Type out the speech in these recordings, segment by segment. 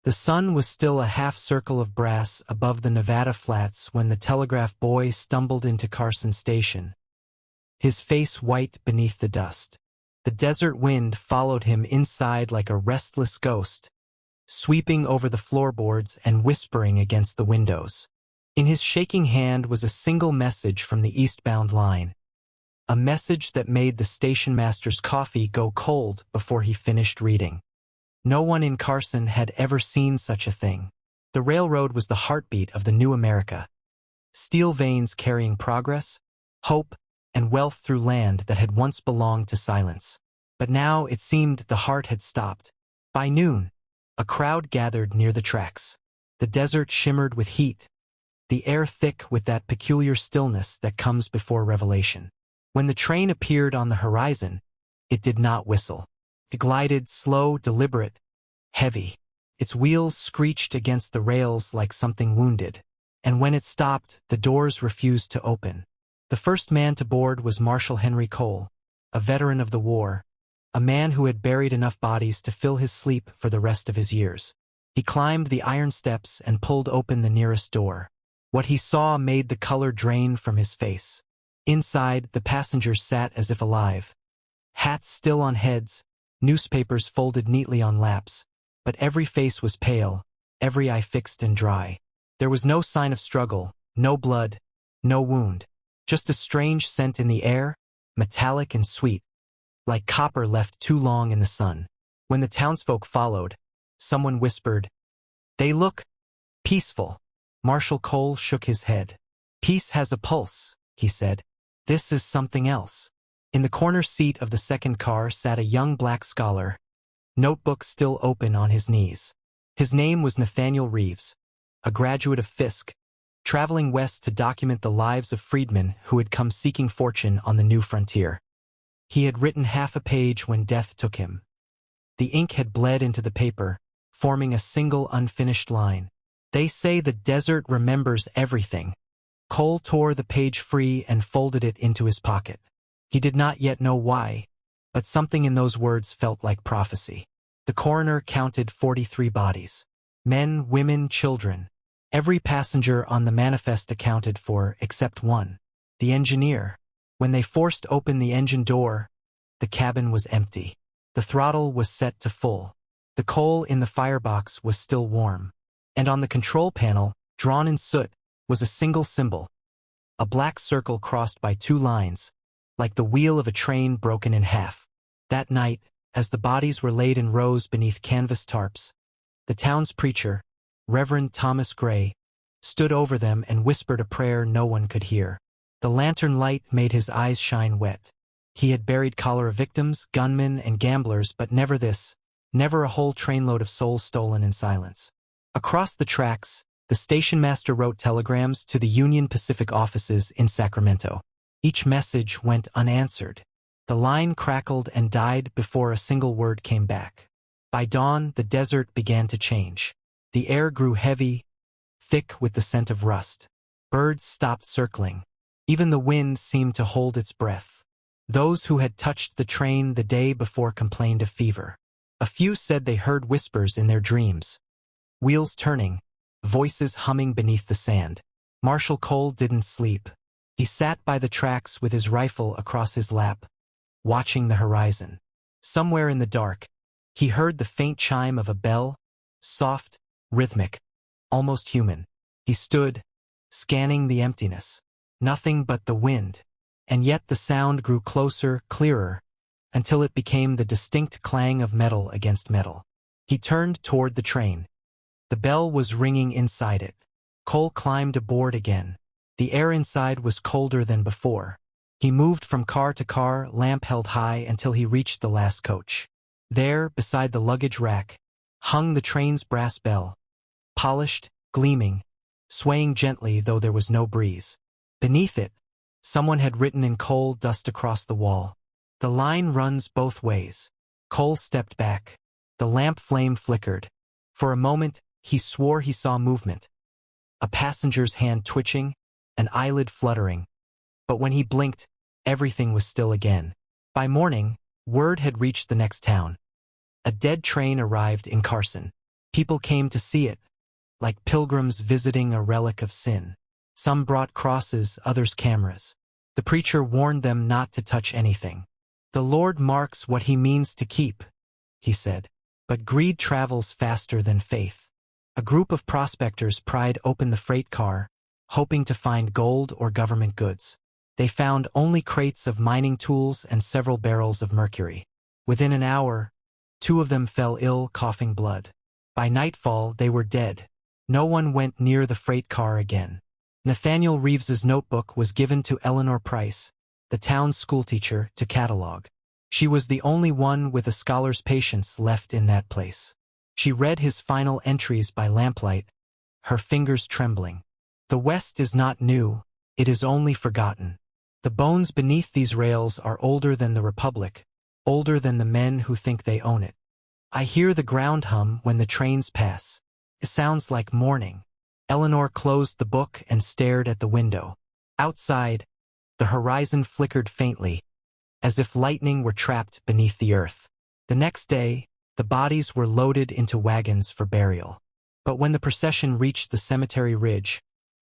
The sun was still a half-circle of brass above the Nevada flats when the telegraph boy stumbled into Carson Station, his face white beneath the dust. The desert wind followed him inside like a restless ghost, sweeping over the floorboards and whispering against the windows. In his shaking hand was a single message from the eastbound line, a message that made the station master's coffee go cold before he finished reading. No one in Carson had ever seen such a thing. The railroad was the heartbeat of the new America. Steel veins carrying progress, hope, and wealth through land that had once belonged to silence. But now it seemed the heart had stopped. By noon, a crowd gathered near the tracks. The desert shimmered with heat, the air thick with that peculiar stillness that comes before revelation. When the train appeared on the horizon, it did not whistle. It glided slow, deliberate, heavy. Its wheels screeched against the rails like something wounded. And when it stopped, the doors refused to open. The first man to board was Marshal Henry Cole, a veteran of the war, a man who had buried enough bodies to fill his sleep for the rest of his years. He climbed the iron steps and pulled open the nearest door. What he saw made the color drain from his face. Inside, the passengers sat as if alive. Hats still on heads, newspapers folded neatly on laps, but every face was pale, every eye fixed and dry. There was no sign of struggle, no blood, no wound, just a strange scent in the air, metallic and sweet, like copper left too long in the sun. When the townsfolk followed, someone whispered, "They look peaceful." Marshal Cole shook his head. "Peace has a pulse," he said. "This is something else." In the corner seat of the second car sat a young black scholar, notebook still open on his knees. His name was Nathaniel Reeves, a graduate of Fisk, traveling west to document the lives of freedmen who had come seeking fortune on the new frontier. He had written half a page when death took him. The ink had bled into the paper, forming a single unfinished line. "They say the desert remembers everything." Cole tore the page free and folded it into his pocket. He did not yet know why, but something in those words felt like prophecy. The coroner counted 43 bodies. Men, women, children. Every passenger on the manifest accounted for except one, the engineer. When they forced open the engine door, the cabin was empty. The throttle was set to full. The coal in the firebox was still warm. And on the control panel, drawn in soot, was a single symbol, a black circle crossed by two lines, like the wheel of a train broken in half. That night, as the bodies were laid in rows beneath canvas tarps, the town's preacher, Reverend Thomas Gray, stood over them and whispered a prayer no one could hear. The lantern light made his eyes shine wet. He had buried cholera victims, gunmen, and gamblers, but never this, never a whole trainload of souls stolen in silence. Across the tracks, the station master wrote telegrams to the Union Pacific offices in Sacramento. Each message went unanswered. The line crackled and died before a single word came back. By dawn, the desert began to change. The air grew heavy, thick with the scent of rust. Birds stopped circling. Even the wind seemed to hold its breath. Those who had touched the train the day before complained of fever. A few said they heard whispers in their dreams. Wheels turning, voices humming beneath the sand. Marshal Cole didn't sleep. He sat by the tracks with his rifle across his lap, watching the horizon. Somewhere in the dark, he heard the faint chime of a bell, soft, rhythmic, almost human. He stood, scanning the emptiness. Nothing but the wind. And yet the sound grew closer, clearer, until it became the distinct clang of metal against metal. He turned toward the train. The bell was ringing inside it. Cole climbed aboard again. The air inside was colder than before. He moved from car to car, lamp held high, until he reached the last coach. There, beside the luggage rack, hung the train's brass bell, polished, gleaming, swaying gently though there was no breeze. Beneath it, someone had written in coal dust across the wall, "The line runs both ways." Cole stepped back. The lamp flame flickered. For a moment, he swore he saw movement. A passenger's hand twitching, an eyelid fluttering. But when he blinked, everything was still again. By morning, word had reached the next town. A dead train arrived in Carson. People came to see it, like pilgrims visiting a relic of sin. Some brought crosses, others cameras. The preacher warned them not to touch anything. "The Lord marks what he means to keep," he said. But greed travels faster than faith. A group of prospectors pried open the freight car, hoping to find gold or government goods. They found only crates of mining tools and several barrels of mercury. Within an hour, 2 of them fell ill, coughing blood. By nightfall, they were dead. No one went near the freight car again. Nathaniel Reeves's notebook was given to Eleanor Price, the town's schoolteacher, to catalog. She was the only one with a scholar's patience left in that place. She read his final entries by lamplight, her fingers trembling. "The West is not new, it is only forgotten. The bones beneath these rails are older than the Republic, older than the men who think they own it. I hear the ground hum when the trains pass. It sounds like morning." Eleanor closed the book and stared at the window. Outside, the horizon flickered faintly, as if lightning were trapped beneath the earth. The next day, the bodies were loaded into wagons for burial. But when the procession reached the cemetery ridge,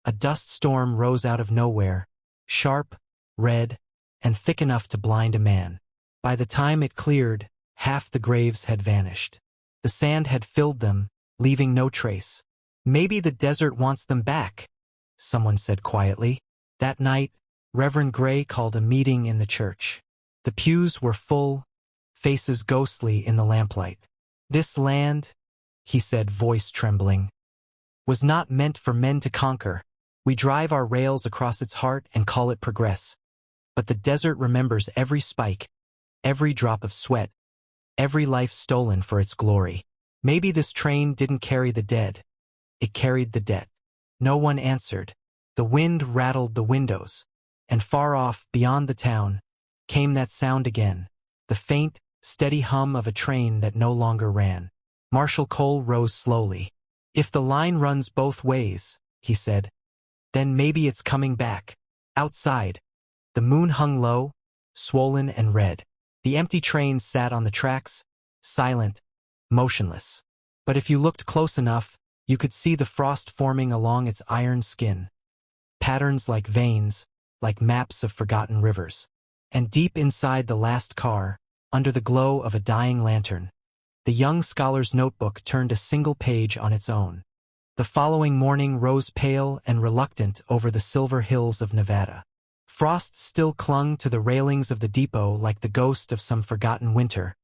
a dust storm rose out of nowhere, sharp, red, and thick enough to blind a man. By the time it cleared, half the graves had vanished. The sand had filled them, leaving no trace. "Maybe the desert wants them back," someone said quietly. That night, Reverend Gray called a meeting in the church. The pews were full, faces ghostly in the lamplight. "This land," he said, voice trembling, "was not meant for men to conquer. We drive our rails across its heart and call it progress. But the desert remembers every spike, every drop of sweat, every life stolen for its glory. Maybe this train didn't carry the dead. It carried the debt." No one answered. The wind rattled the windows, and far off, beyond the town, came that sound again, the faint, steady hum of a train that no longer ran. Marshal Cole rose slowly. "If the line runs both ways," he said, "then maybe it's coming back." Outside, the moon hung low, swollen and red. The empty train sat on the tracks, silent, motionless. But if you looked close enough, you could see the frost forming along its iron skin. Patterns like veins, like maps of forgotten rivers. And deep inside the last car, under the glow of a dying lantern, the young scholar's notebook turned a single page on its own. The following morning rose pale and reluctant over the silver hills of Nevada. Frost still clung to the railings of the depot like the ghost of some forgotten winter,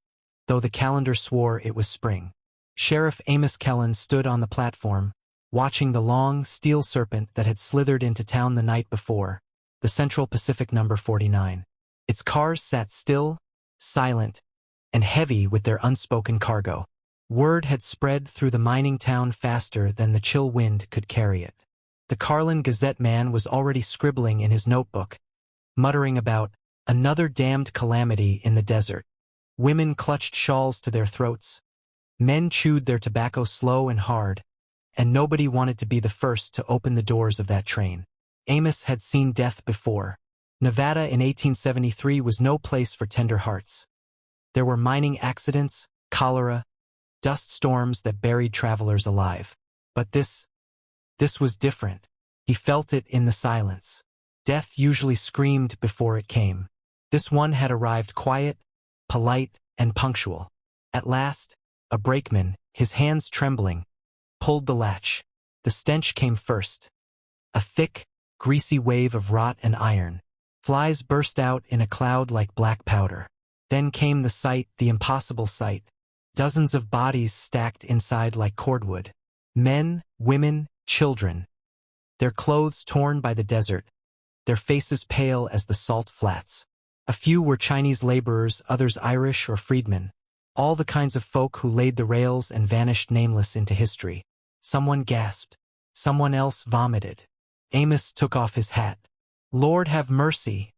though the calendar swore it was spring. Sheriff Amos Kellen stood on the platform, watching the long, steel serpent that had slithered into town the night before, the Central Pacific number 49. Its cars sat still, silent, and heavy with their unspoken cargo. Word had spread through the mining town faster than the chill wind could carry it. The Carlin Gazette man was already scribbling in his notebook, muttering about another damned calamity in the desert. Women clutched shawls to their throats. Men chewed their tobacco slow and hard, and nobody wanted to be the first to open the doors of that train. Amos had seen death before. Nevada in 1873 was no place for tender hearts. There were mining accidents, cholera, dust storms that buried travelers alive. But this was different. He felt it in the silence. Death usually screamed before it came. This one had arrived quiet, polite, and punctual. At last, a brakeman, his hands trembling, pulled the latch. The stench came first. A thick, greasy wave of rot and iron. Flies burst out in a cloud like black powder. Then came the sight, the impossible sight. Dozens of bodies stacked inside like cordwood. Men, women, children. Their clothes torn by the desert. Their faces pale as the salt flats. A few were Chinese laborers, others Irish or freedmen. All the kinds of folk who laid the rails and vanished nameless into history. Someone gasped. Someone else vomited. Amos took off his hat. "Lord have mercy,"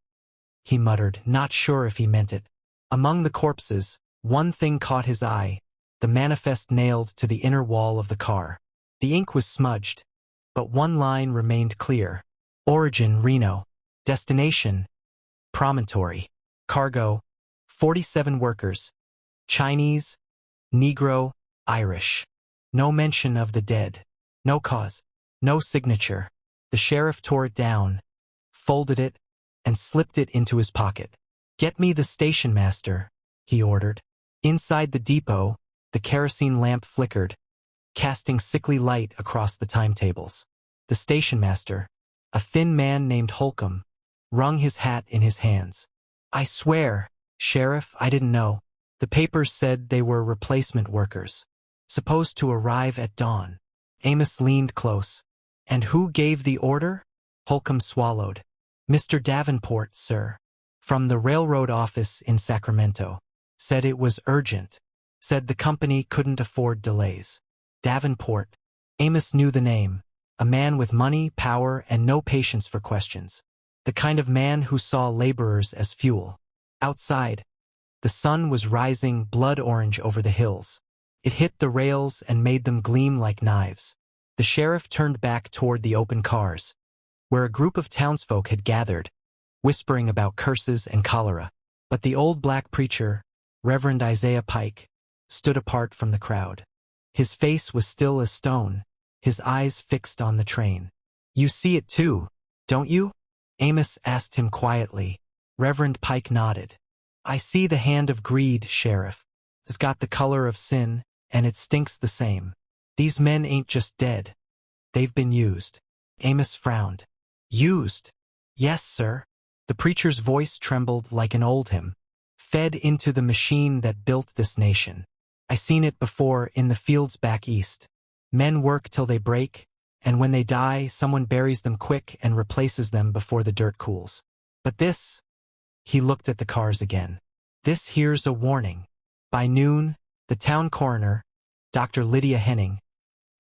he muttered, not sure if he meant it. Among the corpses, one thing caught his eye, the manifest nailed to the inner wall of the car. The ink was smudged, but one line remained clear. Origin, Reno. Destination, Promontory. Cargo, 47 workers. Chinese, Negro, Irish. No mention of the dead. No cause. No signature. The sheriff tore it down, folded it, and slipped it into his pocket. "Get me the station master," he ordered. Inside the depot, the kerosene lamp flickered, casting sickly light across the timetables. The station master, a thin man named Holcomb, wrung his hat in his hands. "I swear, Sheriff, I didn't know. The papers said they were replacement workers, supposed to arrive at dawn." Amos leaned close. "And who gave the order?" Holcomb swallowed. "Mr. Davenport, sir, from the railroad office in Sacramento. Said it was urgent. Said the company couldn't afford delays." Davenport. Amos knew the name. A man with money, power, and no patience for questions. The kind of man who saw laborers as fuel. Outside, the sun was rising blood orange over the hills. It hit the rails and made them gleam like knives. The sheriff turned back toward the open cars, where a group of townsfolk had gathered, whispering about curses and cholera. But the old black preacher, Reverend Isaiah Pike, stood apart from the crowd. His face was still as stone, his eyes fixed on the train. "You see it too, don't you?" Amos asked him quietly. Reverend Pike nodded. "I see the hand of greed, Sheriff. It's got the color of sin, and it stinks the same. These men ain't just dead. They've been used." Amos frowned. "Used?" "Yes, sir." The preacher's voice trembled like an old hymn. "Fed into the machine that built this nation. I seen it before in the fields back east. Men work till they break, and when they die, someone buries them quick and replaces them before the dirt cools. But this," he looked at the cars again, "this here's a warning." By noon, the town coroner, Dr. Lydia Henning,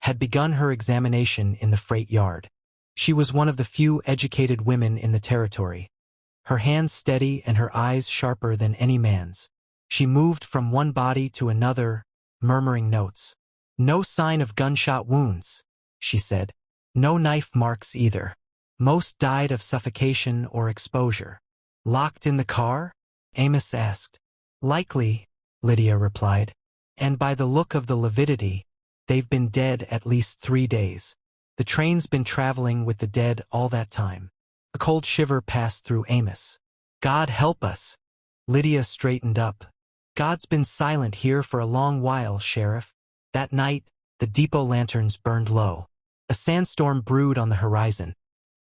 had begun her examination in the freight yard. She was one of the few educated women in the territory. Her hands steady and her eyes sharper than any man's. She moved from one body to another, murmuring notes. "No sign of gunshot wounds," she said. "No knife marks either. Most died of suffocation or exposure." "Locked in the car?" Amos asked. "Likely," Lydia replied. "And by the look of the lividity, they've been dead at least 3 days. The train's been traveling with the dead all that time." A cold shiver passed through Amos. "God help us." Lydia straightened up. "God's been silent here for a long while, Sheriff." That night, the depot lanterns burned low. A sandstorm brewed on the horizon,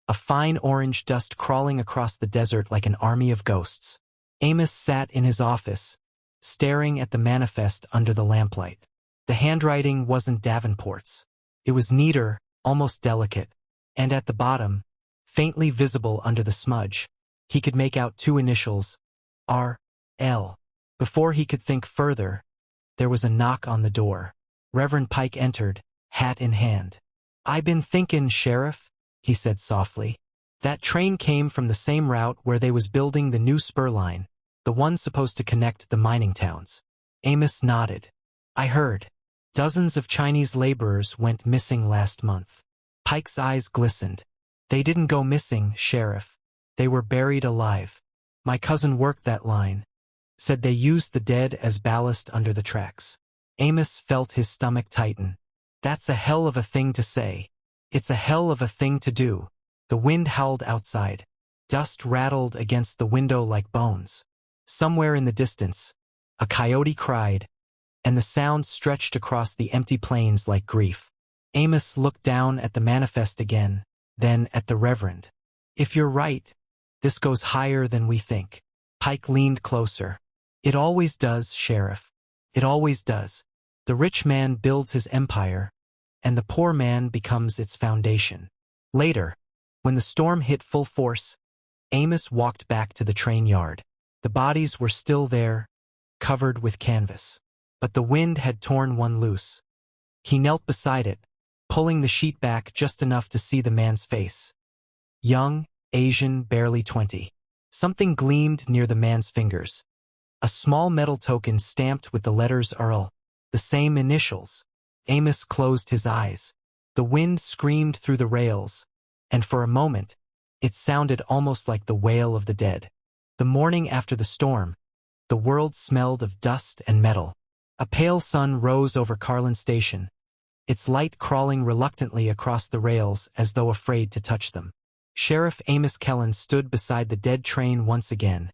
a fine orange dust crawling across the desert like an army of ghosts. Amos sat in his office, staring at the manifest under the lamplight. The handwriting wasn't Davenport's. It was neater, almost delicate, and at the bottom, faintly visible under the smudge, he could make out 2 initials, R.L. Before he could think further, there was a knock on the door. Reverend Pike entered, hat in hand. "I been thinkin', Sheriff," he said softly. "That train came from the same route where they was building the new spur line, the one supposed to connect the mining towns." Amos nodded. "I heard. Dozens of Chinese laborers went missing last month." Pike's eyes glistened. "They didn't go missing, Sheriff. They were buried alive. My cousin worked that line. Said they used the dead as ballast under the tracks." Amos felt his stomach tighten. "That's a hell of a thing to say. It's a hell of a thing to do." The wind howled outside. Dust rattled against the window like bones. Somewhere in the distance, a coyote cried, and the sound stretched across the empty plains like grief. Amos looked down at the manifest again, then at the Reverend. "If you're right, this goes higher than we think." Pike leaned closer. "It always does, Sheriff. It always does. The rich man builds his empire, and the poor man becomes its foundation." Later, when the storm hit full force, Amos walked back to the train yard. The bodies were still there, covered with canvas. But the wind had torn one loose. He knelt beside it, pulling the sheet back just enough to see the man's face. Young, Asian, barely 20. Something gleamed near the man's fingers. A small metal token stamped with the letters Earl, the same initials. Amos closed his eyes. The wind screamed through the rails, and for a moment, it sounded almost like the wail of the dead. The morning after the storm, the world smelled of dust and metal. A pale sun rose over Carlin Station, its light crawling reluctantly across the rails as though afraid to touch them. Sheriff Amos Kellen stood beside the dead train once again,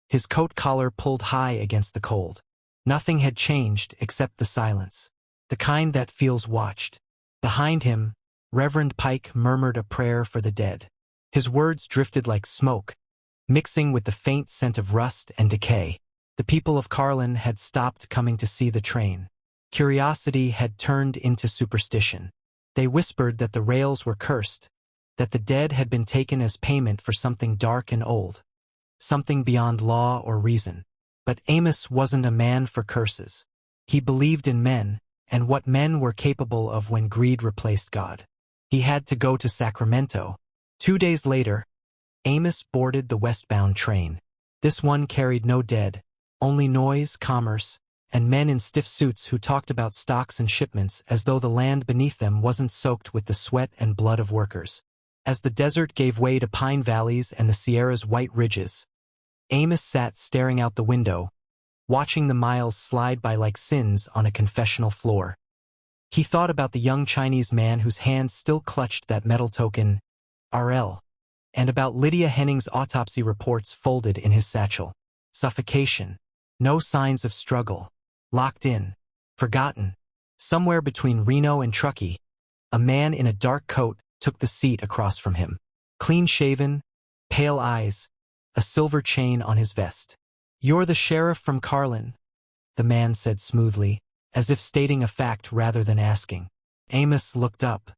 his coat collar pulled high against the cold. Nothing had changed except the silence, the kind that feels watched. Behind him, Reverend Pike murmured a prayer for the dead. His words drifted like smoke, mixing with the faint scent of rust and decay. The people of Carlin had stopped coming to see the train. Curiosity had turned into superstition. They whispered that the rails were cursed, that the dead had been taken as payment for something dark and old, something beyond law or reason. But Amos wasn't a man for curses. He believed in men, and what men were capable of when greed replaced God. He had to go to Sacramento. 2 days later, Amos boarded the westbound train. This one carried no dead, only noise, commerce, and men in stiff suits who talked about stocks and shipments as though the land beneath them wasn't soaked with the sweat and blood of workers. As the desert gave way to pine valleys and the Sierra's white ridges, Amos sat staring out the window, watching the miles slide by like sins on a confessional floor. He thought about the young Chinese man whose hands still clutched that metal token, RL, and about Lydia Henning's autopsy reports folded in his satchel. Suffocation. No signs of struggle. Locked in. Forgotten. Somewhere between Reno and Truckee, a man in a dark coat took the seat across from him. Clean-shaven, pale eyes, a silver chain on his vest. "You're the sheriff from Carlin," the man said smoothly, as if stating a fact rather than asking. Amos looked up.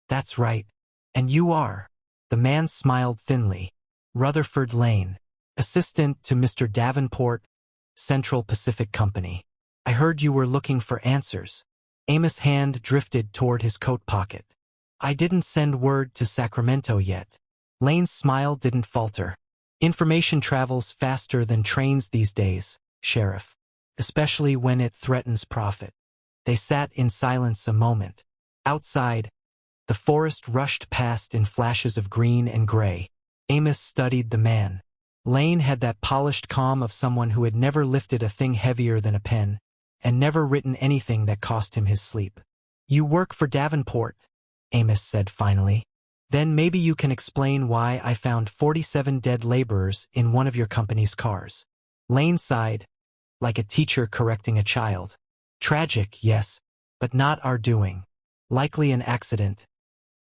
"That's right. And you are?" The man smiled thinly. "Rutherford Lane, assistant to Mr. Davenport, Central Pacific Company. I heard you were looking for answers." Amos' hand drifted toward his coat pocket. "I didn't send word to Sacramento yet." Lane's smile didn't falter. "Information travels faster than trains these days, Sheriff, especially when it threatens profit." They sat in silence a moment. Outside, the forest rushed past in flashes of green and gray. Amos studied the man. Lane had that polished calm of someone who had never lifted a thing heavier than a pen, and never written anything that cost him his sleep. "You work for Davenport," Amos said finally. "Then maybe you can explain why I found 47 dead laborers in one of your company's cars." Lane sighed, like a teacher correcting a child. "Tragic, yes, but not our doing. Likely an accident,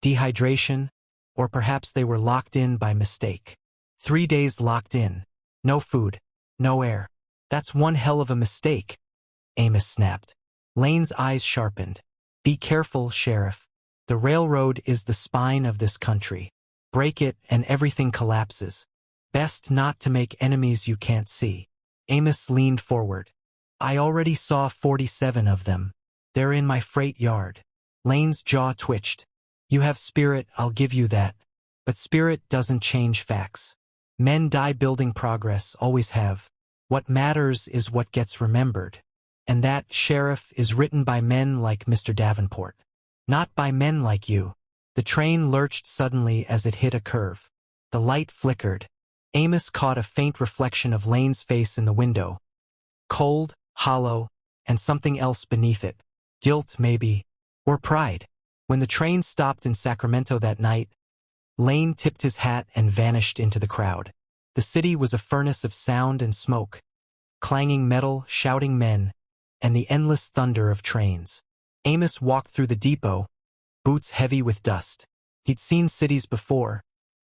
dehydration, or perhaps they were locked in by mistake. 3 days locked in. No food, no air. That's one hell of a mistake," Amos snapped. Lane's eyes sharpened. "Be careful, Sheriff. The railroad is the spine of this country. Break it and everything collapses. Best not to make enemies you can't see." Amos leaned forward. "I already saw 47 of them. They're in my freight yard." Lane's jaw twitched. "You have spirit, I'll give you that. But spirit doesn't change facts. Men die building progress, always have. What matters is what gets remembered. And that, Sheriff, is written by men like Mr. Davenport. Not by men like you." The train lurched suddenly as it hit a curve. The light flickered. Amos caught a faint reflection of Lane's face in the window. Cold, hollow, and something else beneath it. Guilt, maybe. Or pride. When the train stopped in Sacramento that night, Lane tipped his hat and vanished into the crowd. The city was a furnace of sound and smoke, clanging metal, shouting men, and the endless thunder of trains. Amos walked through the depot, boots heavy with dust. He'd seen cities before,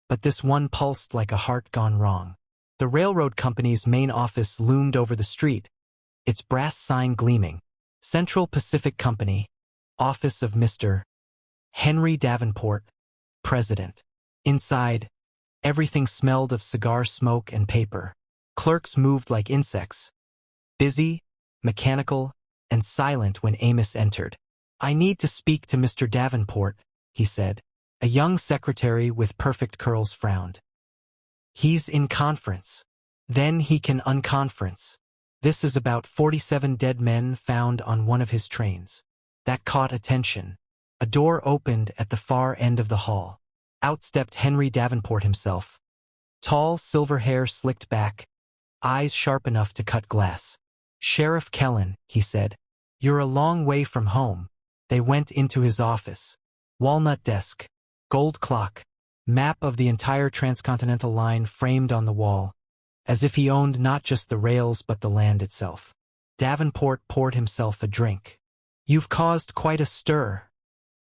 but this one pulsed like a heart gone wrong. The railroad company's main office loomed over the street, its brass sign gleaming. Central Pacific Company, office of Mr. Henry Davenport, President. Inside, everything smelled of cigar smoke and paper. Clerks moved like insects, busy, mechanical, and silent when Amos entered. "I need to speak to Mr. Davenport," he said. A young secretary with perfect curls frowned. "He's in conference. Then he can unconference. This is about 47 dead men found on one of his trains." That caught attention. A door opened at the far end of the hall. Out stepped Henry Davenport himself. Tall, silver hair slicked back, eyes sharp enough to cut glass. "Sheriff Kellen," he said, "you're a long way from home." They went into his office. Walnut desk. Gold clock. Map of the entire transcontinental line framed on the wall, as if he owned not just the rails but the land itself. Davenport poured himself a drink. "You've caused quite a stir,"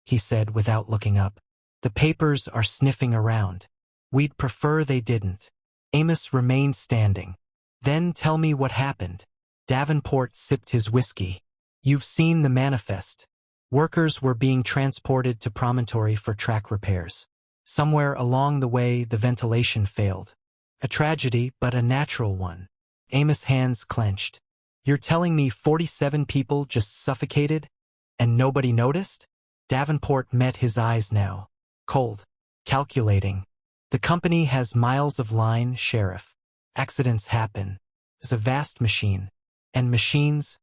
he said without looking up. "The papers are sniffing around. We'd prefer they didn't." Amos remained standing. "Then tell me what happened." Davenport sipped his whiskey. "You've seen the manifest. Workers were being transported to Promontory for track repairs. Somewhere along the way the ventilation failed. A tragedy, but a natural one." Amos' hands clenched. "You're telling me 47 people just suffocated, and nobody noticed?" Davenport met his eyes now. Cold. Calculating. "The company has miles of line, Sheriff. Accidents happen. It's a vast machine. And machines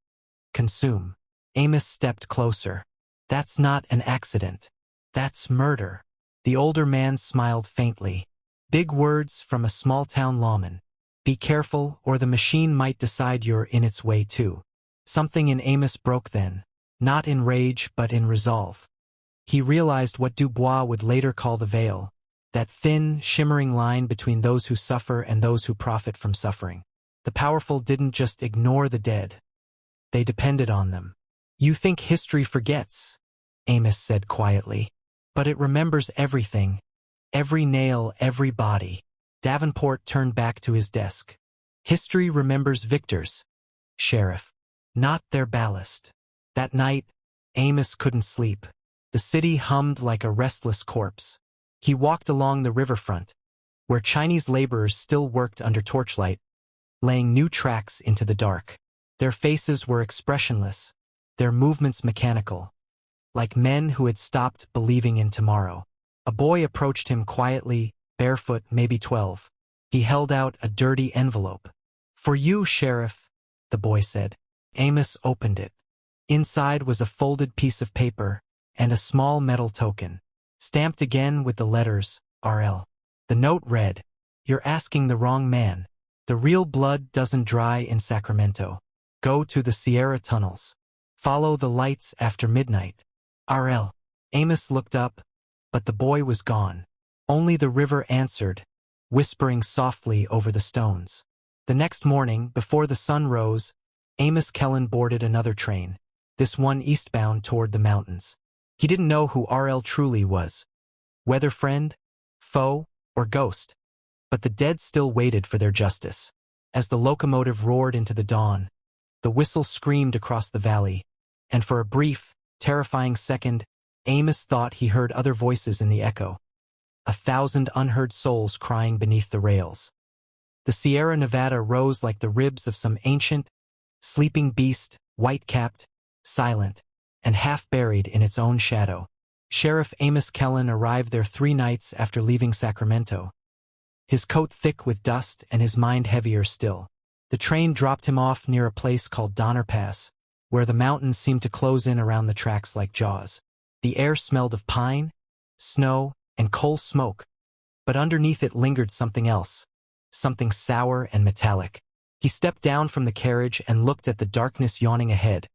consume." Amos stepped closer. "That's not an accident. That's murder." The older man smiled faintly. "Big words from a small-town lawman. Be careful, or the machine might decide you're in its way too." Something in Amos broke then. Not in rage, but in resolve. He realized what Dubois would later call the veil. That thin, shimmering line between those who suffer and those who profit from suffering. The powerful didn't just ignore the dead. They depended on them. "You think history forgets," Amos said quietly. "But it remembers everything. Every nail, every body." Davenport turned back to his desk. "History remembers victors, Sheriff. Not their ballast." That night, Amos couldn't sleep. The city hummed like a restless corpse. He walked along the riverfront, where Chinese laborers still worked under torchlight, laying new tracks into the dark. Their faces were expressionless, their movements mechanical, like men who had stopped believing in tomorrow. A boy approached him quietly, barefoot, maybe 12. He held out a dirty envelope. "For you, Sheriff," the boy said. Amos opened it. Inside was a folded piece of paper and a small metal token, stamped again with the letters RL. The note read, "You're asking the wrong man. The real blood doesn't dry in Sacramento. Go to the Sierra tunnels. Follow the lights after midnight. RL." Amos looked up, but the boy was gone. Only the river answered, whispering softly over the stones. The next morning, before the sun rose, Amos Kellen boarded another train, this one eastbound toward the mountains. He didn't know who RL truly was, whether friend, foe, or ghost, but the dead still waited for their justice. As the locomotive roared into the dawn, the whistle screamed across the valley, and for a brief, terrifying second, Amos thought he heard other voices in the echo. 1,000 unheard souls crying beneath the rails. The Sierra Nevada rose like the ribs of some ancient, sleeping beast, white-capped, silent, and half-buried in its own shadow. Sheriff Amos Kellen arrived there 3 nights after leaving Sacramento, his coat thick with dust and his mind heavier still. The train dropped him off near a place called Donner Pass, where the mountains seemed to close in around the tracks like jaws. The air smelled of pine, snow, and coal smoke, but underneath it lingered something else, something sour and metallic. He stepped down from the carriage and looked at the darkness yawning ahead,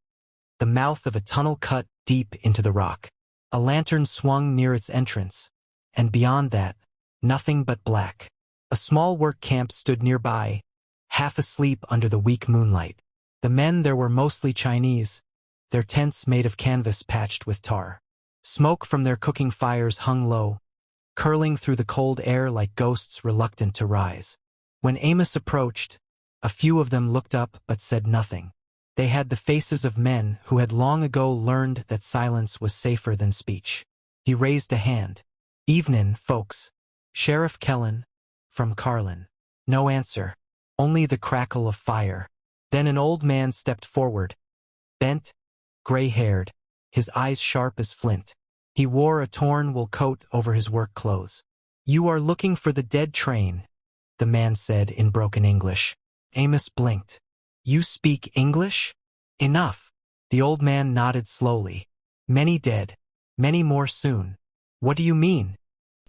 the mouth of a tunnel cut deep into the rock. A lantern swung near its entrance, and beyond that, nothing but black. A small work camp stood nearby, half asleep under the weak moonlight. The men there were mostly Chinese, their tents made of canvas patched with tar. Smoke from their cooking fires hung low, curling through the cold air like ghosts reluctant to rise. When Amos approached, a few of them looked up but said nothing. They had the faces of men who had long ago learned that silence was safer than speech. He raised a hand. "Evenin', folks. Sheriff Kellen, from Carlin." No answer, only the crackle of fire. Then an old man stepped forward, bent, gray-haired, his eyes sharp as flint. He wore a torn wool coat over his work clothes. "You are looking for the dead train," the man said in broken English. Amos blinked. "You speak English? Enough." The old man nodded slowly. "Many dead. Many more soon." "What do you mean?"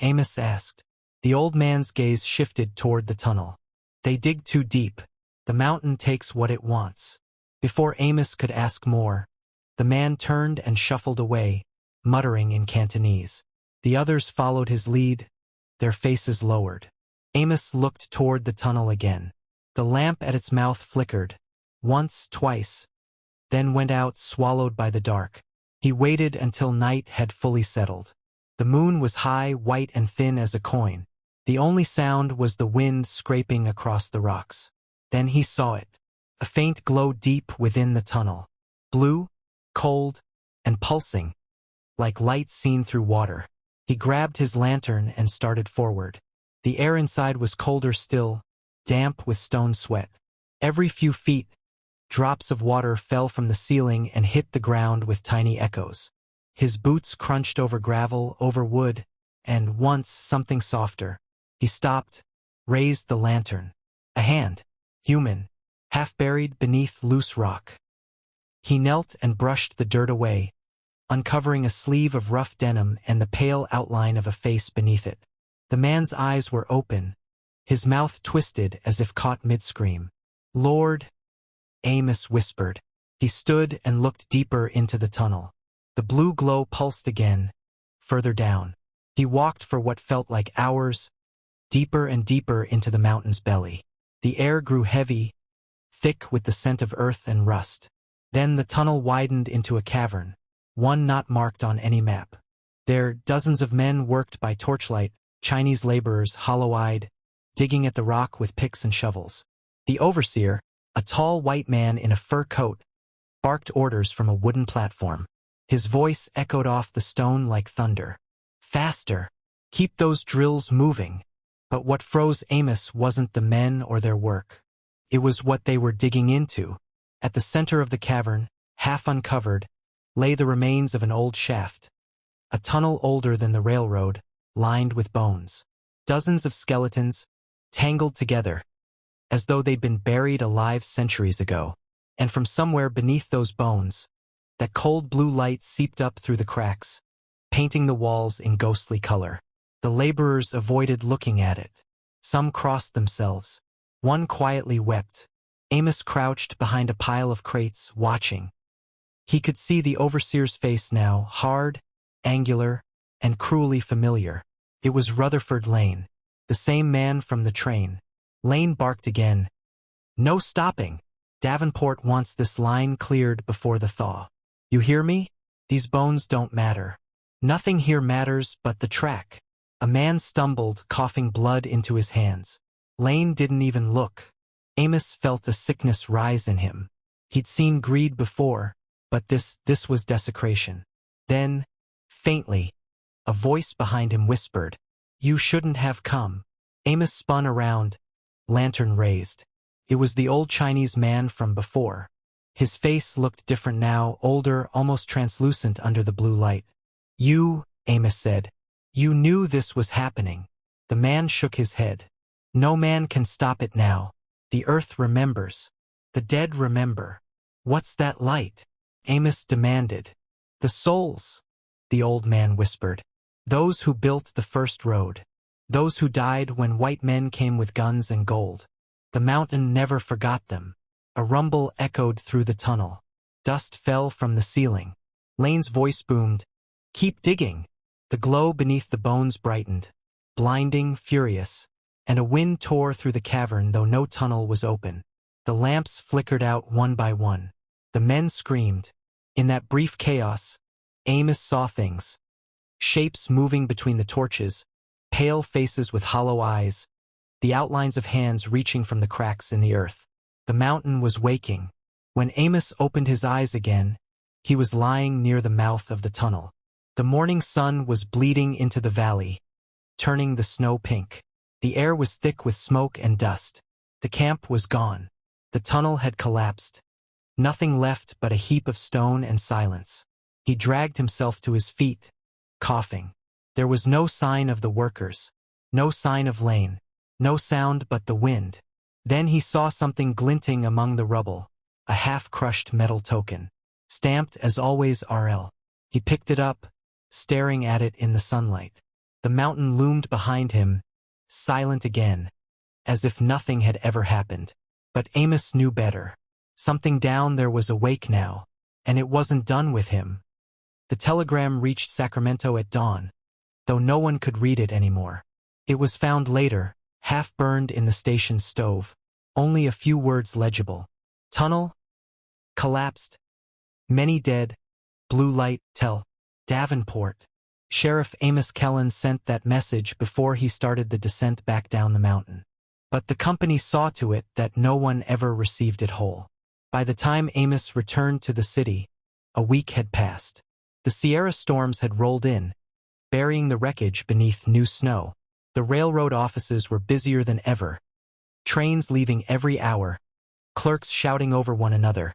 Amos asked. The old man's gaze shifted toward the tunnel. "They dig too deep. The mountain takes what it wants." Before Amos could ask more, The man turned and shuffled away, muttering in Cantonese. The others followed his lead, their faces lowered. Amos looked toward the tunnel again. The lamp at its mouth flickered, once, twice, then went out, swallowed by the dark. He waited until night had fully settled. The moon was high, white and thin as a coin. The only sound was the wind scraping across the rocks. Then he saw it. A faint glow deep within the tunnel. Blue, cold, and pulsing, like light seen through water. He grabbed his lantern and started forward. The air inside was colder still, damp with stone sweat. Every few feet, drops of water fell from the ceiling and hit the ground with tiny echoes. His boots crunched over gravel, over wood, and once something softer. He stopped, raised the lantern. A hand, human, half buried beneath loose rock. He knelt and brushed the dirt away, uncovering a sleeve of rough denim and the pale outline of a face beneath it. The man's eyes were open, his mouth twisted as if caught mid-scream. "Lord," Amos whispered. He stood and looked deeper into the tunnel. The blue glow pulsed again, further down. He walked for what felt like hours, deeper and deeper into the mountain's belly. The air grew heavy, thick with the scent of earth and rust. Then the tunnel widened into a cavern, one not marked on any map. There, dozens of men worked by torchlight, Chinese laborers, hollow-eyed, digging at the rock with picks and shovels. The overseer, a tall white man in a fur coat, barked orders from a wooden platform. His voice echoed off the stone like thunder. "Faster! Keep those drills moving!" But what froze Amos wasn't the men or their work. It was what they were digging into. At the center of the cavern, half uncovered, lay the remains of an old shaft. A tunnel older than the railroad, lined with bones. Dozens of skeletons, tangled together, as though they'd been buried alive centuries ago. And from somewhere beneath those bones, that cold blue light seeped up through the cracks, painting the walls in ghostly color. The laborers avoided looking at it. Some crossed themselves. One quietly wept. Amos crouched behind a pile of crates, watching. He could see the overseer's face now, hard, angular, and cruelly familiar. It was Rutherford Lane, the same man from the train. Lane barked again. "No stopping. Davenport wants this line cleared before the thaw. You hear me? These bones don't matter. Nothing here matters but the track." A man stumbled, coughing blood into his hands. Lane didn't even look. Amos felt a sickness rise in him. He'd seen greed before, but this was desecration. Then, faintly, a voice behind him whispered, "You shouldn't have come." Amos spun around, lantern raised. It was the old Chinese man from before. His face looked different now, older, almost translucent under the blue light. "You," Amos said, "you knew this was happening." The man shook his head. "No man can stop it now. The earth remembers. The dead remember." "What's that light?" Amos demanded. "The souls," the old man whispered. "Those who built the first road. Those who died when white men came with guns and gold. The mountain never forgot them." A rumble echoed through the tunnel. Dust fell from the ceiling. Lane's voice boomed, "Keep digging." The glow beneath the bones brightened, blinding, furious, and a wind tore through the cavern though no tunnel was open. The lamps flickered out one by one. The men screamed. In that brief chaos, Amos saw things. Shapes moving between the torches, pale faces with hollow eyes, the outlines of hands reaching from the cracks in the earth. The mountain was waking. When Amos opened his eyes again, he was lying near the mouth of the tunnel. The morning sun was bleeding into the valley, turning the snow pink. The air was thick with smoke and dust. The camp was gone. The tunnel had collapsed. Nothing left but a heap of stone and silence. He dragged himself to his feet, coughing. There was no sign of the workers, no sign of Lane, no sound but the wind. Then he saw something glinting among the rubble, a half-crushed metal token, stamped as always RL. He picked it up, staring at it in the sunlight. The mountain loomed behind him, silent again, as if nothing had ever happened. But Amos knew better. Something down there was awake now, And it wasn't done with him. The telegram reached Sacramento at dawn, though no one could read it anymore. It was found later, half-burned in the station's stove. Only a few words legible. Tunnel collapsed. Many dead. Blue light, tell. Davenport. Sheriff Amos Kellen sent that message before he started the descent back down the mountain. But the company saw to it that no one ever received it whole. By the time Amos returned to the city, a week had passed. The Sierra storms had rolled in, burying the wreckage beneath new snow. The railroad offices were busier than ever. Trains leaving every hour, clerks shouting over one another,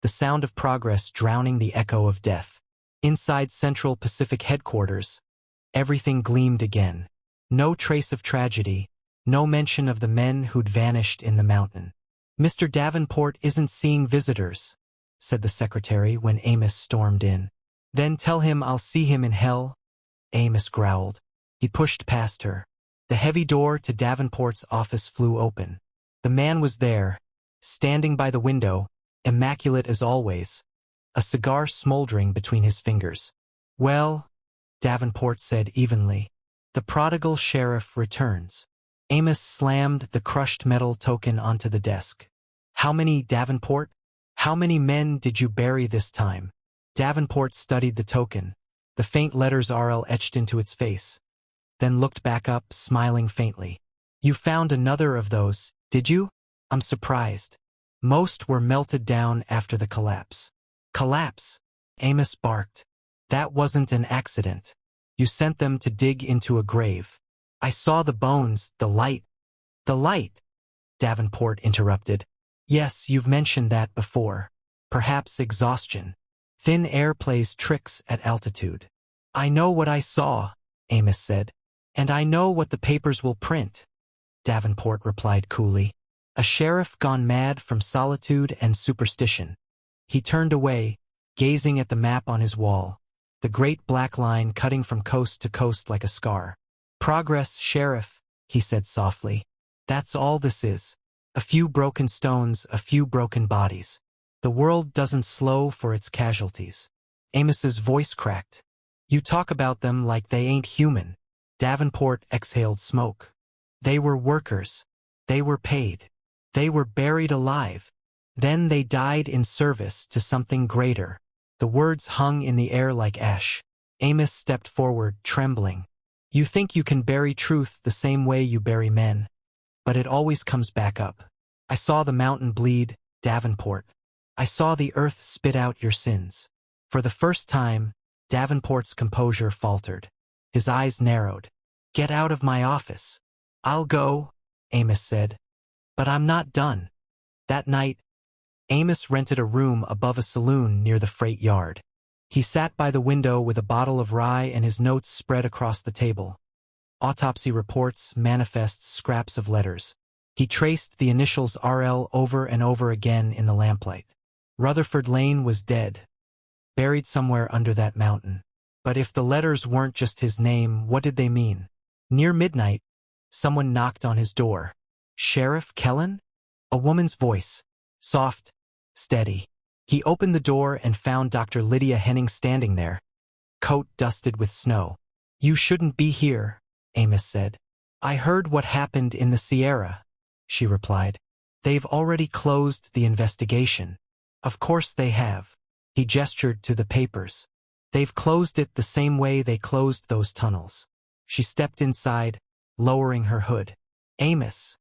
the sound of progress drowning the echo of death. Inside Central Pacific headquarters, everything gleamed again. No trace of tragedy, no mention of the men who'd vanished in the mountain. "Mr. Davenport isn't seeing visitors," said the secretary when Amos stormed in. "Then tell him I'll see him in hell," Amos growled. He pushed past her. The heavy door to Davenport's office flew open. The man was there, standing by the window, immaculate as always, a cigar smoldering between his fingers. "Well," Davenport said evenly, "the prodigal sheriff returns." Amos slammed the crushed metal token onto the desk. "How many, Davenport? How many men did you bury this time?" Davenport studied the token, the faint letters RL etched into its face, then looked back up, smiling faintly. "You found another of those, did you? I'm surprised. Most were melted down after the collapse." "Collapse?" Amos barked. "That wasn't an accident. You sent them to dig into a grave. I saw the bones, the light." "The light?" Davenport interrupted. "Yes, you've mentioned that before. Perhaps exhaustion. Thin air plays tricks at altitude." "I know what I saw," Amos said. "And I know what the papers will print," Davenport replied coolly. "A sheriff gone mad from solitude and superstition." He turned away, gazing at the map on his wall, the great black line cutting from coast to coast like a scar. "Progress, Sheriff," he said softly. "That's all this is. A few broken stones, a few broken bodies. The world doesn't slow for its casualties." Amos's voice cracked. "You talk about them like they ain't human." Davenport exhaled smoke. "They were workers. They were paid. They were buried alive. Then they died in service to something greater." The words hung in the air like ash. Amos stepped forward, trembling. "You think you can bury truth the same way you bury men. But it always comes back up. I saw the mountain bleed, Davenport. I saw the earth spit out your sins." For the first time, Davenport's composure faltered. His eyes narrowed. "Get out of my office." "I'll go," Amos said. "But I'm not done." That night, Amos rented a room above a saloon near the freight yard. He sat by the window with a bottle of rye and his notes spread across the table. Autopsy reports, manifests, scraps of letters. He traced the initials RL over and over again in the lamplight. Rutherford Lane was dead, buried somewhere under that mountain. But if the letters weren't just his name, what did they mean? Near midnight, someone knocked on his door. "Sheriff Kellen?" A woman's voice, soft, steady. He opened the door and found Dr. Lydia Henning standing there, coat dusted with snow. "You shouldn't be here," Amos said. "I heard what happened in the Sierra," she replied. "They've already closed the investigation." "Of course they have." He gestured to the papers. "They've closed it the same way they closed those tunnels." She stepped inside, lowering her hood. "Amos,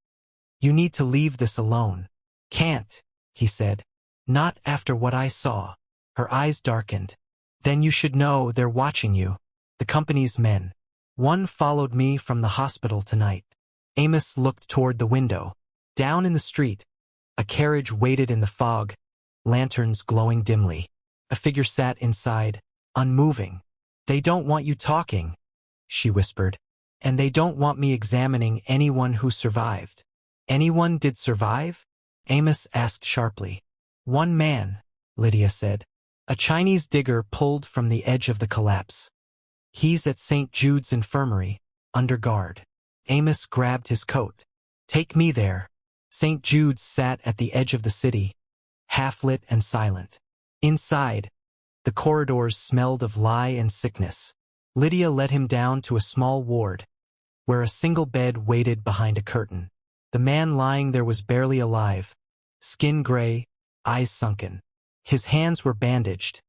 you need to leave this alone." "Can't," he said. "Not after what I saw." Her eyes darkened. "Then you should know they're watching you. The company's men. One followed me from the hospital tonight." Amos looked toward the window. Down in the street, a carriage waited in the fog, lanterns glowing dimly. A figure sat inside, unmoving. "They don't want you talking," she whispered. "And they don't want me examining anyone who survived." "Anyone did survive?" Amos asked sharply. "One man," Lydia said. "A Chinese digger pulled from the edge of the collapse. He's at St. Jude's Infirmary, under guard." Amos grabbed his coat. "Take me there." St. Jude's sat at the edge of the city, half-lit and silent. Inside, The corridors smelled of lie and sickness. Lydia led him down to a small ward, where a single bed waited behind a curtain. The man lying there was barely alive, skin gray, eyes sunken. His hands were bandaged,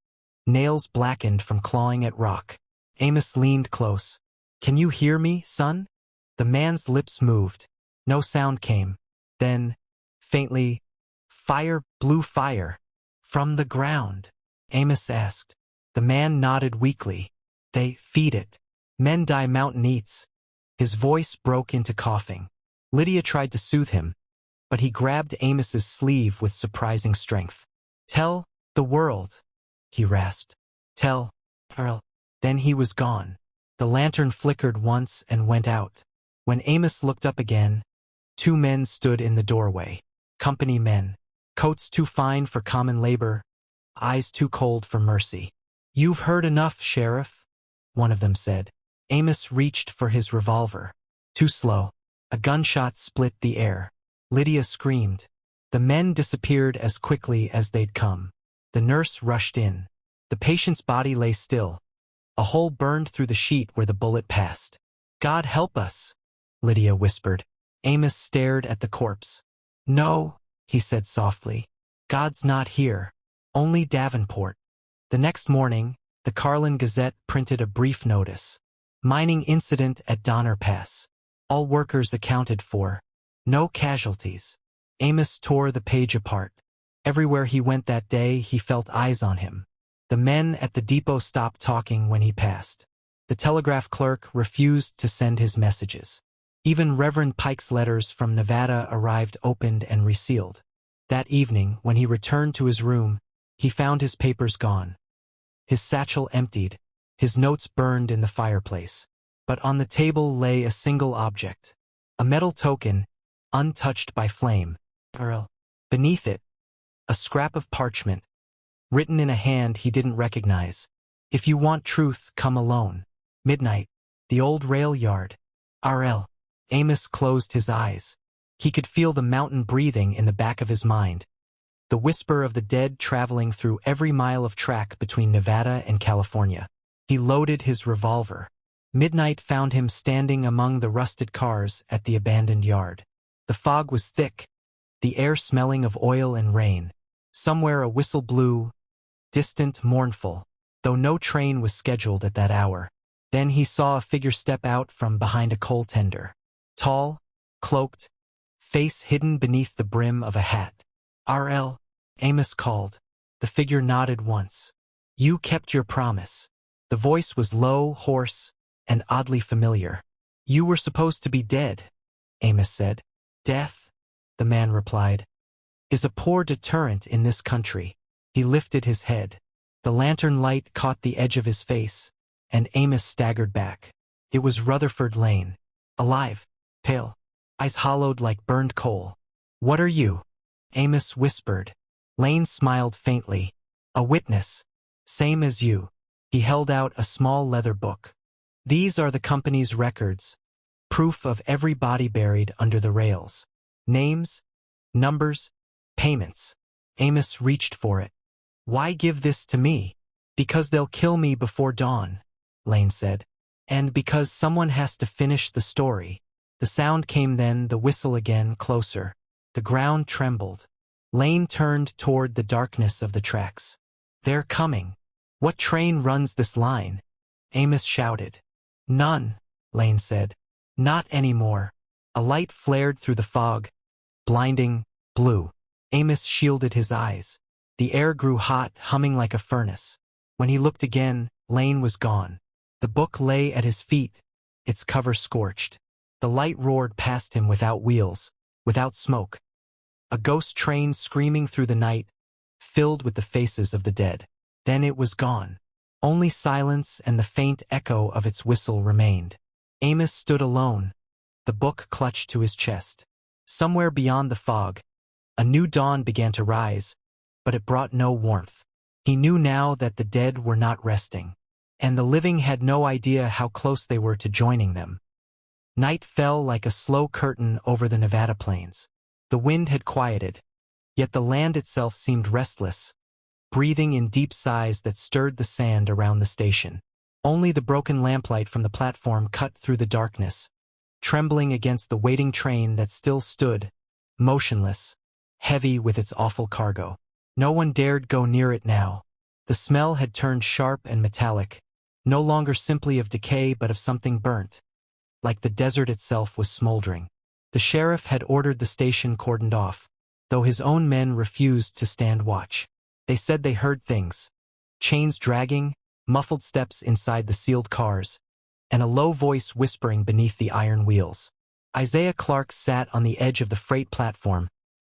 nails blackened from clawing at rock. Amos leaned close. "Can you hear me, son?" The man's lips moved. No sound came. Then, faintly, "Fire, blue fire." "From the ground?" Amos asked. The man nodded weakly. "They feed it. Men die mountain eats." His voice broke into coughing. Lydia tried to soothe him, but he grabbed Amos's sleeve with surprising strength. "Tell the world," he rasped. "Tell Earl." Then he was gone. The lantern flickered once and went out. When Amos looked up again, two men stood in the doorway. Company men. Coats too fine for common labor, eyes too cold for mercy. "You've heard enough, Sheriff," one of them said. Amos reached for his revolver. Too slow. A gunshot split the air. Lydia screamed. The men disappeared as quickly as they'd come. The nurse rushed in. The patient's body lay still. A hole burned through the sheet where the bullet passed. "God help us," Lydia whispered. Amos stared at the corpse. "No," he said softly. "God's not here. Only Davenport." The next morning, the Carlin Gazette printed a brief notice. "Mining incident at Donner Pass. All workers accounted for. No casualties." Amos tore the page apart. Everywhere he went that day, he felt eyes on him. The men at the depot stopped talking when he passed. The telegraph clerk refused to send his messages. Even Reverend Pike's letters from Nevada arrived opened and resealed. That evening, when he returned to his room, he found his papers gone. His satchel emptied, his notes burned in the fireplace. But on the table lay a single object. A metal token, untouched by flame. Earl. Beneath it, a scrap of parchment, written in a hand he didn't recognize. "If you want truth, come alone. Midnight. The old rail yard. R.L." Amos closed his eyes. He could feel the mountain breathing in the back of his mind. The whisper of the dead traveling through every mile of track between Nevada and California. He loaded his revolver. Midnight found him standing among the rusted cars at the abandoned yard. The fog was thick, the air smelling of oil and rain. Somewhere a whistle blew, distant, mournful, though no train was scheduled at that hour. Then he saw a figure step out from behind a coal tender. Tall, cloaked, face hidden beneath the brim of a hat. "R.L." Amos called. The figure nodded once. "You kept your promise." The voice was low, hoarse, and oddly familiar. "You were supposed to be dead," Amos said. "Death," the man replied, "is a poor deterrent in this country." He lifted his head. The lantern light caught the edge of his face, and Amos staggered back. It was Rutherford Lane. Alive, pale, eyes hollowed like burned coal. "What are you?" Amos whispered. Lane smiled faintly. "A witness. Same as you." He held out a small leather book. "These are the company's records. Proof of every body buried under the rails. Names, numbers, payments." Amos reached for it. "Why give this to me?" "Because they'll kill me before dawn," Lane said. "And because someone has to finish the story." The sound came then, the whistle again, closer. The ground trembled. Lane turned toward the darkness of the tracks. "They're coming." "What train runs this line?" Amos shouted. "None," Lane said. "Not anymore." A light flared through the fog, blinding, blue. Amos shielded his eyes. The air grew hot, humming like a furnace. When he looked again, Lane was gone. The book lay at his feet, its cover scorched. The light roared past him without wheels, without smoke. A ghost train screaming through the night, filled with the faces of the dead. Then it was gone. Only silence and the faint echo of its whistle remained. Amos stood alone, the book clutched to his chest. Somewhere beyond the fog, a new dawn began to rise, but it brought no warmth. He knew now that the dead were not resting, and the living had no idea how close they were to joining them. Night fell like a slow curtain over the Nevada plains. The wind had quieted, yet the land itself seemed restless, breathing in deep sighs that stirred the sand around the station. Only the broken lamplight from the platform cut through the darkness, trembling against the waiting train that still stood, motionless, heavy with its awful cargo. No one dared go near it now. The smell had turned sharp and metallic, no longer simply of decay but of something burnt, like the desert itself was smoldering. The sheriff had ordered the station cordoned off, though his own men refused to stand watch. They said they heard things, chains dragging, muffled steps inside the sealed cars, and a low voice whispering beneath the iron wheels. Isaiah Clarke sat on the edge of the freight platform,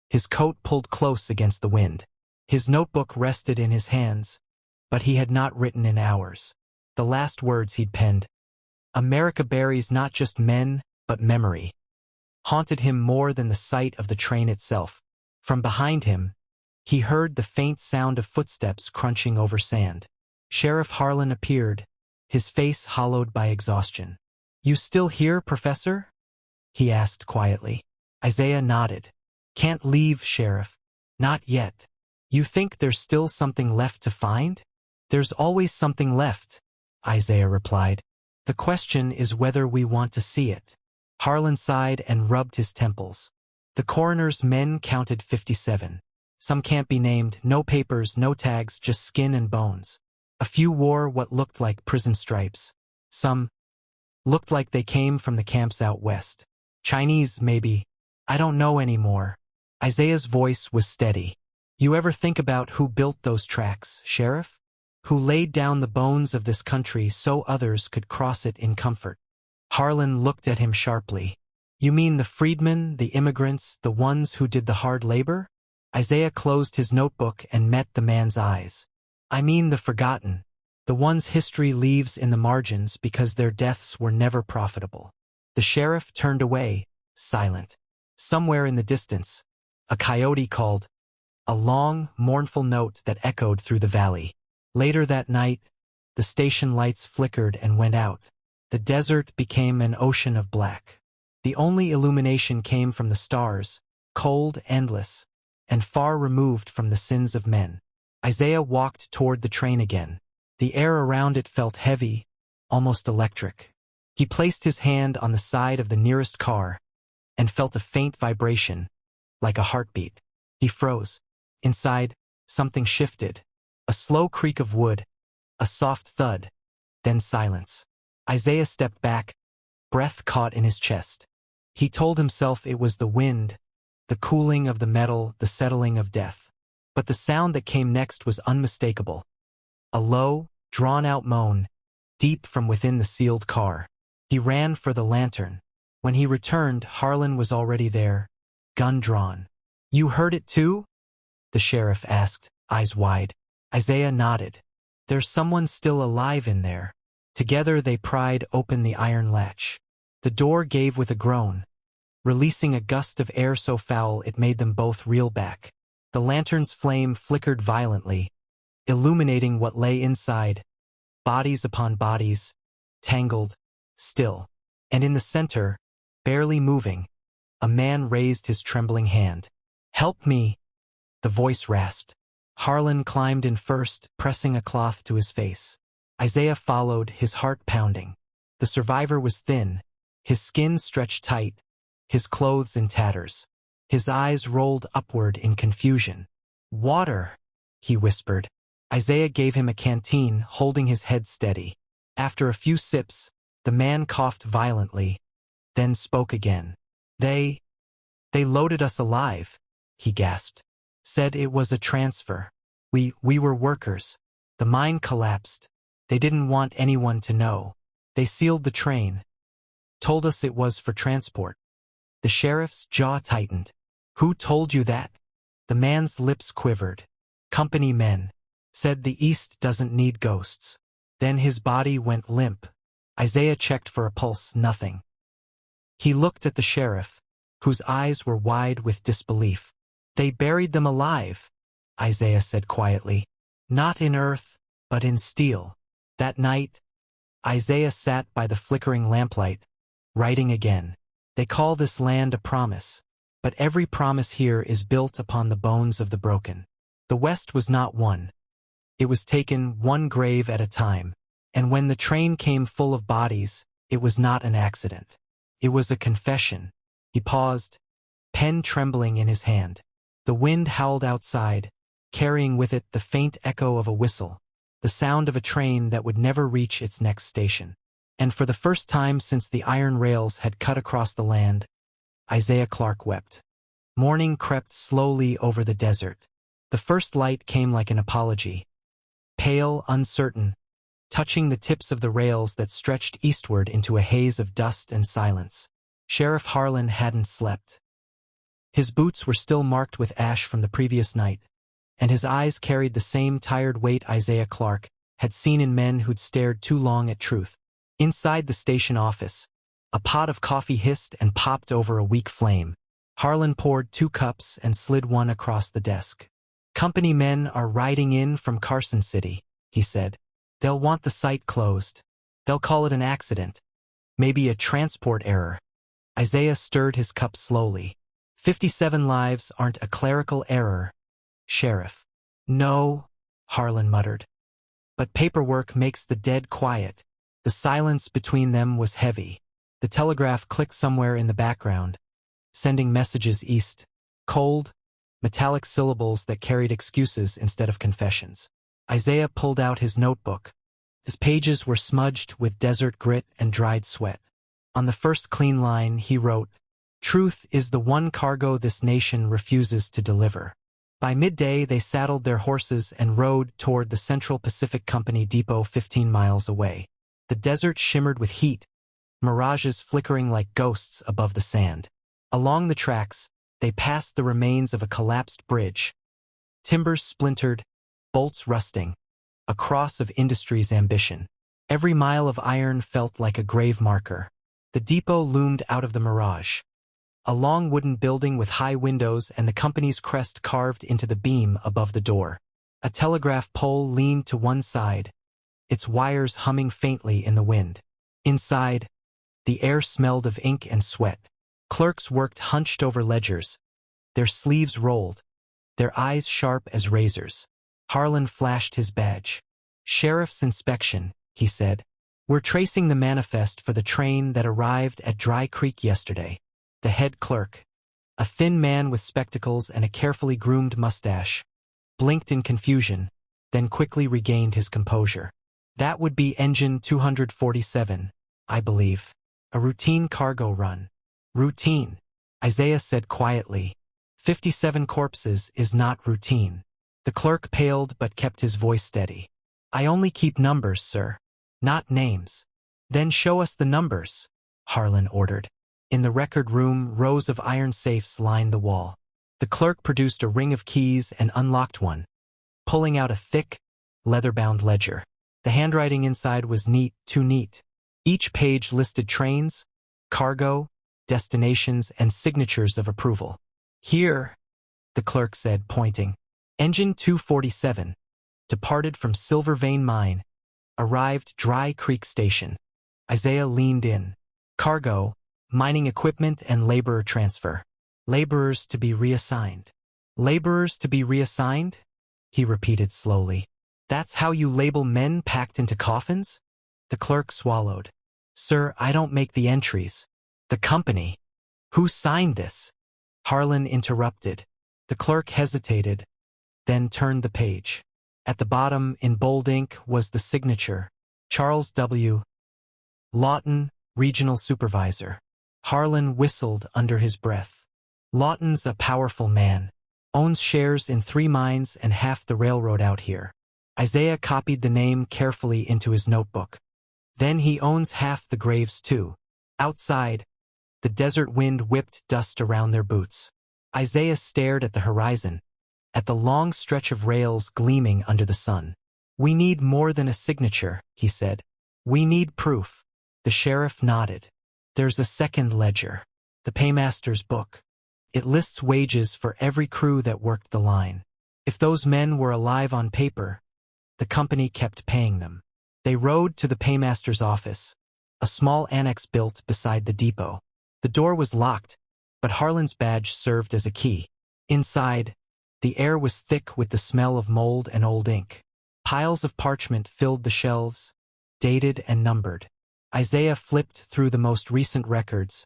his coat pulled close against the wind. His notebook rested in his hands, but he had not written in hours. The last words he'd penned, "America buries not just men, but memory," haunted him more than the sight of the train itself. From behind him, he heard the faint sound of footsteps crunching over sand. Sheriff Harlan appeared, his face hollowed by exhaustion. "You still here, Professor?" he asked quietly. Isaiah nodded. "Can't leave, Sheriff. Not yet." "You think there's still something left to find?" "There's always something left," Isaiah replied. "The question is whether we want to see it." Harlan sighed and rubbed his temples. The coroner's men counted 57. Some can't be named, no papers, no tags, just skin and bones. A few wore what looked like prison stripes. Some looked like they came from the camps out west. Chinese, maybe. I don't know anymore. Isaiah's voice was steady. "You ever think about who built those tracks, Sheriff? Who laid down the bones of this country so others could cross it in comfort?" Harlan looked at him sharply. "You mean the freedmen, the immigrants, the ones who did the hard labor?" Isaiah closed his notebook and met the man's eyes. "I mean the forgotten, the ones history leaves in the margins because their deaths were never profitable." The sheriff turned away, silent. Somewhere in the distance, a coyote called, a long, mournful note that echoed through the valley. Later that night, the station lights flickered and went out. The desert became an ocean of black. The only illumination came from the stars, cold, endless, and far removed from the sins of men. Isaiah walked toward the train again. The air around it felt heavy, almost electric. He placed his hand on the side of the nearest car and felt a faint vibration, like a heartbeat. He froze. Inside, something shifted. A slow creak of wood, a soft thud, then silence. Isaiah stepped back, breath caught in his chest. He told himself it was the wind, the cooling of the metal, the settling of death. But the sound that came next was unmistakable. A low, drawn-out moan, deep from within the sealed car. He ran for the lantern. When he returned, Harlan was already there, gun drawn. "You heard it too?" the sheriff asked, eyes wide. Isaiah nodded. "There's someone still alive in there." Together they pried open the iron latch. The door gave with a groan, releasing a gust of air so foul it made them both reel back. The lantern's flame flickered violently, illuminating what lay inside, bodies upon bodies, tangled, still. And in the center, barely moving, a man raised his trembling hand. "Help me," the voice rasped. Harlan climbed in first, pressing a cloth to his face. Isaiah followed, his heart pounding. The survivor was thin, his skin stretched tight, his clothes in tatters. His eyes rolled upward in confusion. "Water," he whispered. Isaiah gave him a canteen, holding his head steady. After a few sips, the man coughed violently, then spoke again. They loaded us alive," he gasped. "Said it was a transfer. We were workers. The mine collapsed. They didn't want anyone to know. They sealed the train. Told us it was for transport." The sheriff's jaw tightened. "Who told you that?" The man's lips quivered. "Company men. Said the East doesn't need ghosts." Then his body went limp. Isaiah checked for a pulse, nothing. He looked at the sheriff, whose eyes were wide with disbelief. "They buried them alive," Isaiah said quietly. "Not in earth, but in steel." That night, Isaiah sat by the flickering lamplight, writing again. "They call this land a promise, but every promise here is built upon the bones of the broken." The West was not one. It was taken one grave at a time, and when the train came full of bodies, it was not an accident. It was a confession. He paused, pen trembling in his hand. The wind howled outside, carrying with it the faint echo of a whistle, the sound of a train that would never reach its next station. And for the first time since the iron rails had cut across the land, Isaiah Clarke wept. Morning crept slowly over the desert. The first light came like an apology, pale, uncertain, touching the tips of the rails that stretched eastward into a haze of dust and silence. Sheriff Harlan hadn't slept. His boots were still marked with ash from the previous night, and his eyes carried the same tired weight Isaiah Clarke had seen in men who'd stared too long at truth. Inside the station office, a pot of coffee hissed and popped over a weak flame. Harlan poured 2 cups and slid one across the desk. "Company men are riding in from Carson City," he said. "They'll want the site closed. They'll call it an accident. Maybe a transport error." Isaiah stirred his cup slowly. 57 lives aren't a clerical error, Sheriff. "No," Harlan muttered. "But paperwork makes the dead quiet." The silence between them was heavy. The telegraph clicked somewhere in the background, sending messages east. Cold, metallic syllables that carried excuses instead of confessions. Isaiah pulled out his notebook. His pages were smudged with desert grit and dried sweat. On the first clean line, he wrote, "Truth is the one cargo this nation refuses to deliver." By midday, they saddled their horses and rode toward the Central Pacific Company depot 15 miles away. The desert shimmered with heat, mirages flickering like ghosts above the sand. Along the tracks, they passed the remains of a collapsed bridge. Timbers splintered, bolts rusting, a cross of industry's ambition. Every mile of iron felt like a grave marker. The depot loomed out of the mirage. A long wooden building with high windows and the company's crest carved into the beam above the door. A telegraph pole leaned to one side, its wires humming faintly in the wind. Inside, the air smelled of ink and sweat. Clerks worked hunched over ledgers, their sleeves rolled, their eyes sharp as razors. Harlan flashed his badge. "Sheriff's inspection," he said. "We're tracing the manifest for the train that arrived at Dry Creek yesterday." The head clerk, a thin man with spectacles and a carefully groomed mustache, blinked in confusion, then quickly regained his composure. "That would be engine 247, I believe. A routine cargo run." "Routine," Isaiah said quietly. 57 corpses is not routine." The clerk paled but kept his voice steady. "I only keep numbers, sir, not names." "Then show us the numbers," Harlan ordered. In the record room, rows of iron safes lined the wall. The clerk produced a ring of keys and unlocked one, pulling out a thick, leather-bound ledger. The handwriting inside was neat, too neat. Each page listed trains, cargo, destinations, and signatures of approval. "Here," the clerk said, pointing. "Engine 247, departed from Silver Vein Mine, arrived Dry Creek Station." Isaiah leaned in. "Cargo, mining equipment and laborer transfer. Laborers to be reassigned." "Laborers to be reassigned?" he repeated slowly. "That's how you label men packed into coffins?" The clerk swallowed. "Sir, I don't make the entries. The company." "Who signed this?" Harlan interrupted. The clerk hesitated, then turned the page. At the bottom, in bold ink, was the signature, Charles W. Lawton, Regional Supervisor. Harlan whistled under his breath. "Lawton's a powerful man. Owns shares in 3 mines and half the railroad out here." Isaiah copied the name carefully into his notebook. "Then he owns half the graves too." Outside, the desert wind whipped dust around their boots. Isaiah stared at the horizon, at the long stretch of rails gleaming under the sun. "We need more than a signature," he said. "We need proof." The sheriff nodded. "There's a second ledger, the paymaster's book. It lists wages for every crew that worked the line. If those men were alive on paper, the company kept paying them." They rode to the paymaster's office, a small annex built beside the depot. The door was locked, but Harlan's badge served as a key. Inside, the air was thick with the smell of mold and old ink. Piles of parchment filled the shelves, dated and numbered. Isaiah flipped through the most recent records,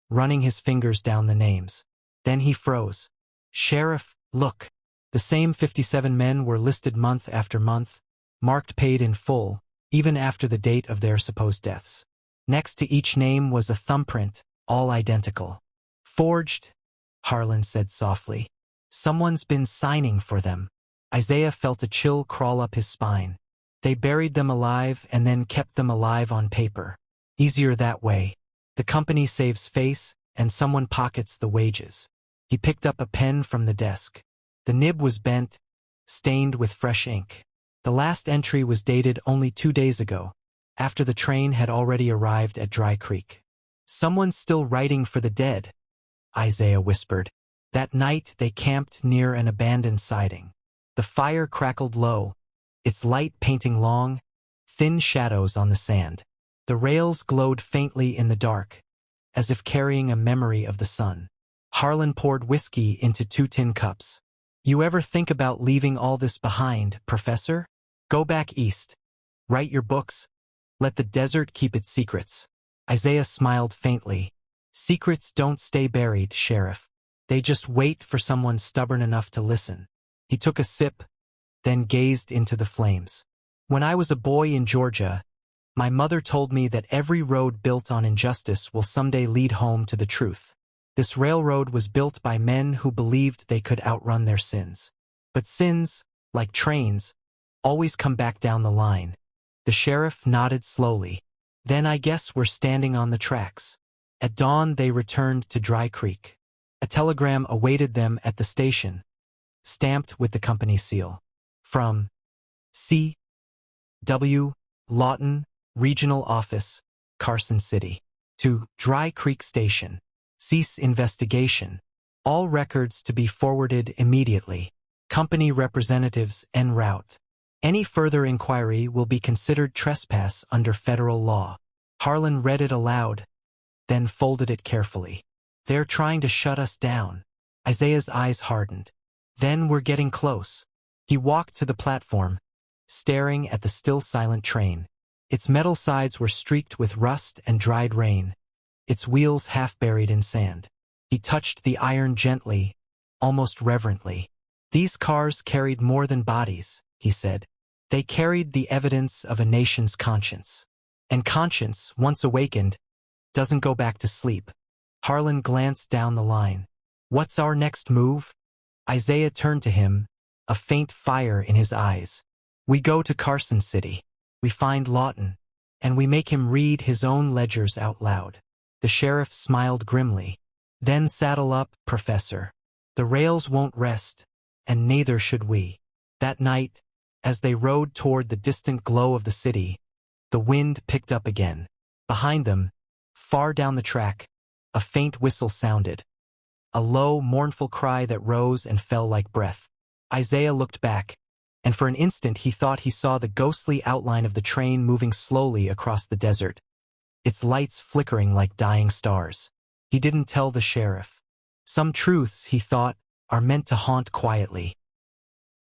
running his fingers down the names. Then he froze. Sheriff, look. The same 57 men were listed month after month, marked paid in full, even after the date of their supposed deaths. Next to each name was a thumbprint, all identical. Forged, Harlan said softly. Someone's been signing for them. Isaiah felt a chill crawl up his spine. They buried them alive and then kept them alive on paper. Easier that way. The company saves face, and someone pockets the wages. He picked up a pen from the desk. The nib was bent, stained with fresh ink. The last entry was dated only 2 days ago, after the train had already arrived at Dry Creek. Someone's still writing for the dead, Isaiah whispered. That night they camped near an abandoned siding. The fire crackled low, its light painting long, thin shadows on the sand. The rails glowed faintly in the dark, as if carrying a memory of the sun. Harlan poured whiskey into 2 tin cups. You ever think about leaving all this behind, Professor? Go back east. Write your books. Let the desert keep its secrets. Isaiah smiled faintly. Secrets don't stay buried, Sheriff. They just wait for someone stubborn enough to listen. He took a sip, then gazed into the flames. When I was a boy in Georgia, my mother told me that every road built on injustice will someday lead home to the truth. This railroad was built by men who believed they could outrun their sins. But sins, like trains, always come back down the line. The sheriff nodded slowly. Then I guess we're standing on the tracks. At dawn they returned to Dry Creek. A telegram awaited them at the station, stamped with the company seal. From C. W. Lawton, Regional Office, Carson City, to Dry Creek Station. Cease investigation. All records to be forwarded immediately. Company representatives en route. Any further inquiry will be considered trespass under federal law. Harlan read it aloud, then folded it carefully. They're trying to shut us down. Isaiah's eyes hardened. Then we're getting close. He walked to the platform, staring at the still silent train. Its metal sides were streaked with rust and dried rain, its wheels half buried in sand. He touched the iron gently, almost reverently. These cars carried more than bodies, he said. They carried the evidence of a nation's conscience. And conscience, once awakened, doesn't go back to sleep. Harlan glanced down the line. What's our next move? Isaiah turned to him, a faint fire in his eyes. We go to Carson City. We find Lawton, and we make him read his own ledgers out loud. The sheriff smiled grimly. Then saddle up, Professor. The rails won't rest, and neither should we. That night, as they rode toward the distant glow of the city, the wind picked up again. Behind them, far down the track, a faint whistle sounded. A low, mournful cry that rose and fell like breath. Isaiah looked back, and for an instant he thought he saw the ghostly outline of the train moving slowly across the desert, its lights flickering like dying stars. He didn't tell the sheriff. Some truths, he thought, are meant to haunt quietly.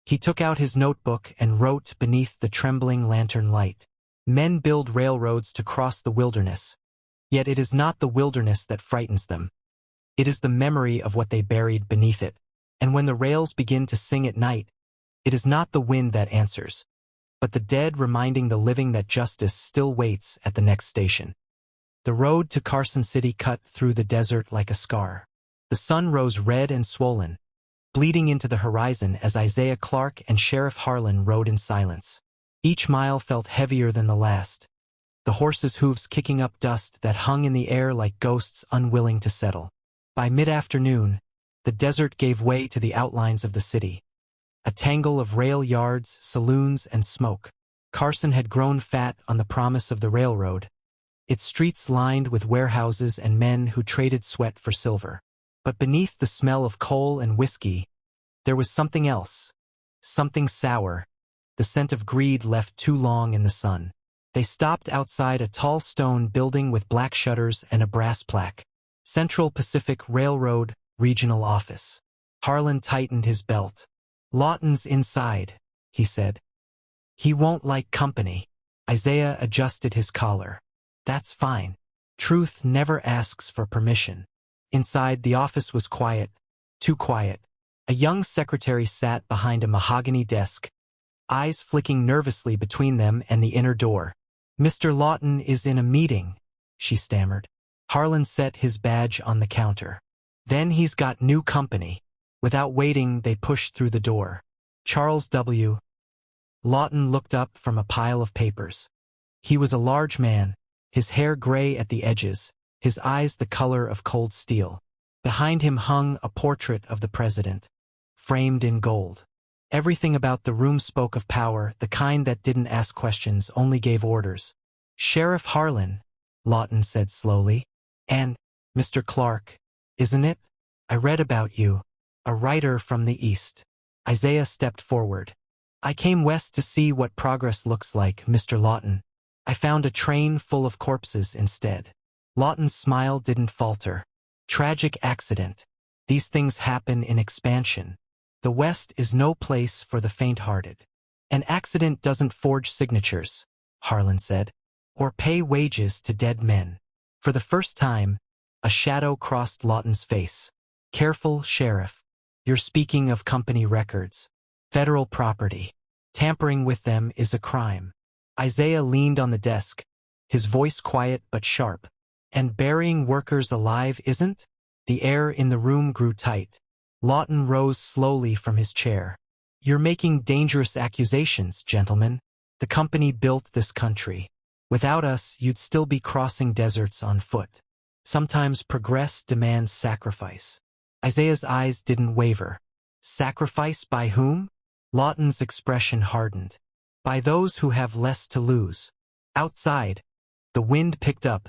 He took out his notebook and wrote beneath the trembling lantern light. Men build railroads to cross the wilderness, yet it is not the wilderness that frightens them. It is the memory of what they buried beneath it. And when the rails begin to sing at night, it is not the wind that answers, but the dead reminding the living that justice still waits at the next station. The road to Carson City cut through the desert like a scar. The sun rose red and swollen, bleeding into the horizon as Isaiah Clarke and Sheriff Harlan rode in silence. Each mile felt heavier than the last, the horses' hooves kicking up dust that hung in the air like ghosts unwilling to settle. By mid-afternoon, the desert gave way to the outlines of the city. A tangle of rail yards, saloons, and smoke. Carson had grown fat on the promise of the railroad, its streets lined with warehouses and men who traded sweat for silver. But beneath the smell of coal and whiskey, there was something else, something sour, the scent of greed left too long in the sun. They stopped outside a tall stone building with black shutters and a brass plaque. Central Pacific Railroad, Regional Office. Harlan tightened his belt. Lawton's inside, he said. He won't like company. Isaiah adjusted his collar. That's fine. Truth never asks for permission. Inside, the office was quiet. Too quiet. A young secretary sat behind a mahogany desk, eyes flicking nervously between them and the inner door. "Mr. Lawton is in a meeting," she stammered. Harlan set his badge on the counter. "Then he's got new company." Without waiting, they pushed through the door. Charles W. Lawton looked up from a pile of papers. He was a large man, his hair gray at the edges, his eyes the color of cold steel. Behind him hung a portrait of the president, framed in gold. Everything about the room spoke of power, the kind that didn't ask questions, only gave orders. "Sheriff Harlan," Lawton said slowly. "And, Mr. Clark, isn't it? I read about you. A writer from the East." Isaiah stepped forward. "I came west to see what progress looks like, Mr. Lawton. I found a train full of corpses instead." Lawton's smile didn't falter. "Tragic accident. These things happen in expansion. The West is no place for the faint-hearted." "An accident doesn't forge signatures," Harlan said, "or pay wages to dead men." For the first time, a shadow crossed Lawton's face. "Careful, Sheriff. You're speaking of company records. Federal property. Tampering with them is a crime." Isaiah leaned on the desk, his voice quiet but sharp. "And burying workers alive isn't?" The air in the room grew tight. Lawton rose slowly from his chair. "You're making dangerous accusations, gentlemen. The company built this country. Without us, you'd still be crossing deserts on foot. Sometimes progress demands sacrifice." Isaiah's eyes didn't waver. "Sacrifice by whom?" Lawton's expression hardened. "By those who have less to lose." Outside, the wind picked up,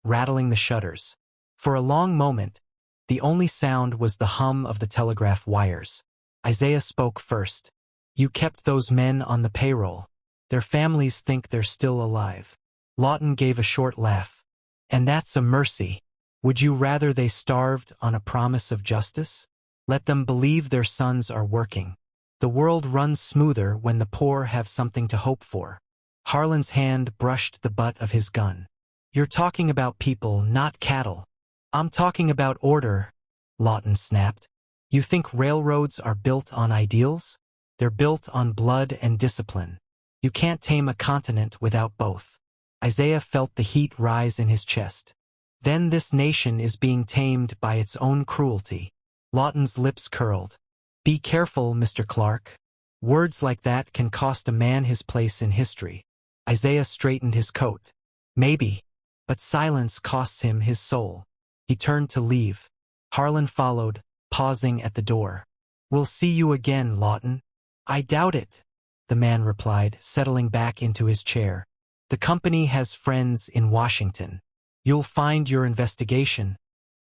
rattling the shutters. For a long moment, the only sound was the hum of the telegraph wires. Isaiah spoke first. "You kept those men on the payroll. Their families think they're still alive." Lawton gave a short laugh. "And that's a mercy. Would you rather they starved on a promise of justice? Let them believe their sons are working. The world runs smoother when the poor have something to hope for." Harlan's hand brushed the butt of his gun. "You're talking about people, not cattle." "I'm talking about order," Lawton snapped. "You think railroads are built on ideals? They're built on blood and discipline. You can't tame a continent without both." Isaiah felt the heat rise in his chest. "Then this nation is being tamed by its own cruelty." Lawton's lips curled. "Be careful, Mr. Clark. Words like that can cost a man his place in history." Isaiah straightened his coat. "Maybe, but silence costs him his soul." He turned to leave. Harlan followed, pausing at the door. "We'll see you again, Lawton." "I doubt it," the man replied, settling back into his chair. "The company has friends in Washington. You'll find your investigation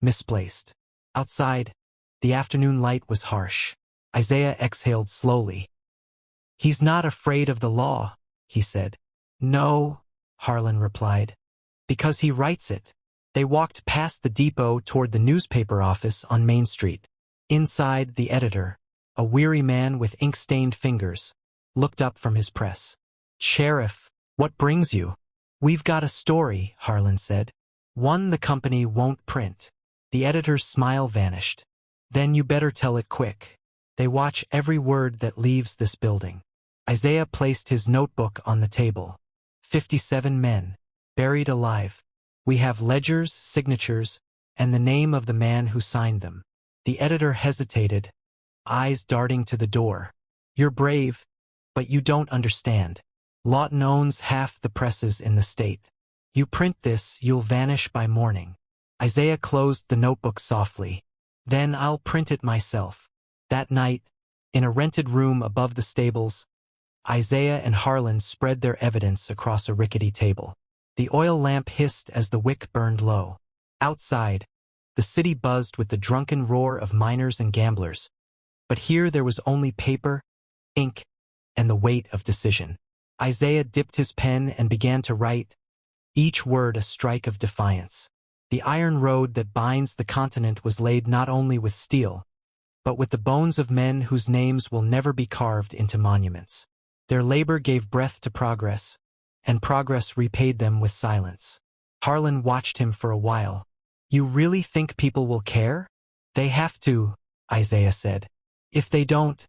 misplaced." Outside, the afternoon light was harsh. Isaiah exhaled slowly. "He's not afraid of the law," he said. "No," Harlan replied, "because he writes it." They walked past the depot toward the newspaper office on Main Street. Inside, the editor, a weary man with ink-stained fingers, looked up from his press. "Sheriff, what brings you?" "We've got a story," Harlan said. "One the company won't print." The editor's smile vanished. "Then you better tell it quick. They watch every word that leaves this building." Isaiah placed his notebook on the table. 57 men, buried alive. We have ledgers, signatures, and the name of the man who signed them. The editor hesitated, eyes darting to the door. "You're brave, but you don't understand. Lawton owns half the presses in the state. You print this, you'll vanish by morning." Isaiah closed the notebook softly. "Then I'll print it myself." That night, in a rented room above the stables, Isaiah and Harlan spread their evidence across a rickety table. The oil lamp hissed as the wick burned low. Outside, the city buzzed with the drunken roar of miners and gamblers. But here there was only paper, ink, and the weight of decision. Isaiah dipped his pen and began to write, each word a strike of defiance. The iron road that binds the continent was laid not only with steel, but with the bones of men whose names will never be carved into monuments. Their labor gave breath to progress, and progress repaid them with silence. Harlan watched him for a while. "You really think people will care?" "They have to," Isaiah said. "If they don't,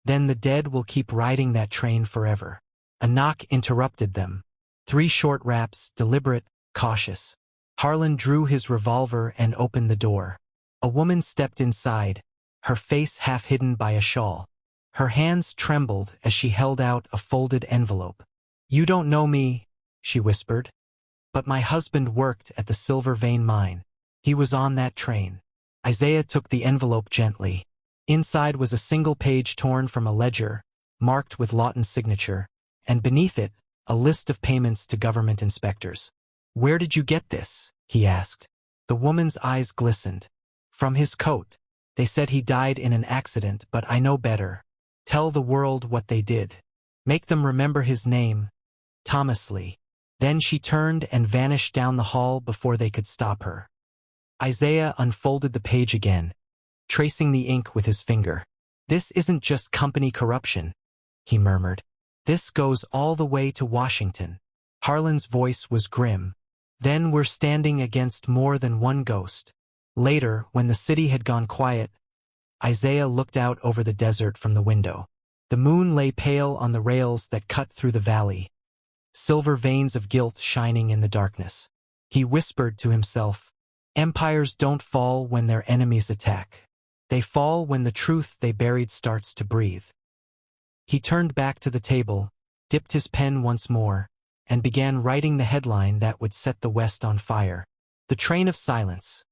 then the dead will keep riding that train forever." A knock interrupted them. 3 short raps, deliberate, cautious. Harlan drew his revolver and opened the door. A woman stepped inside, her face half hidden by a shawl. Her hands trembled as she held out a folded envelope. "You don't know me," she whispered, "but my husband worked at the Silver Vein mine. He was on that train." Isaiah took the envelope gently. Inside was a single page torn from a ledger, marked with Lawton's signature, and beneath it, a list of payments to government inspectors. "Where did you get this?" he asked. The woman's eyes glistened. "From his coat. They said he died in an accident, but I know better. Tell the world what they did. Make them remember his name, Thomas Lee." Then she turned and vanished down the hall before they could stop her. Isaiah unfolded the page again, tracing the ink with his finger. "This isn't just company corruption," he murmured. "This goes all the way to Washington." Harlan's voice was grim. "Then we're standing against more than one ghost." Later, when the city had gone quiet, Isaiah looked out over the desert from the window. The moon lay pale on the rails that cut through the valley, silver veins of guilt shining in the darkness. He whispered to himself, "Empires don't fall when their enemies attack. They fall when the truth they buried starts to breathe." He turned back to the table, dipped his pen once more, and began writing the headline that would set the West on fire. "The Train of Silence.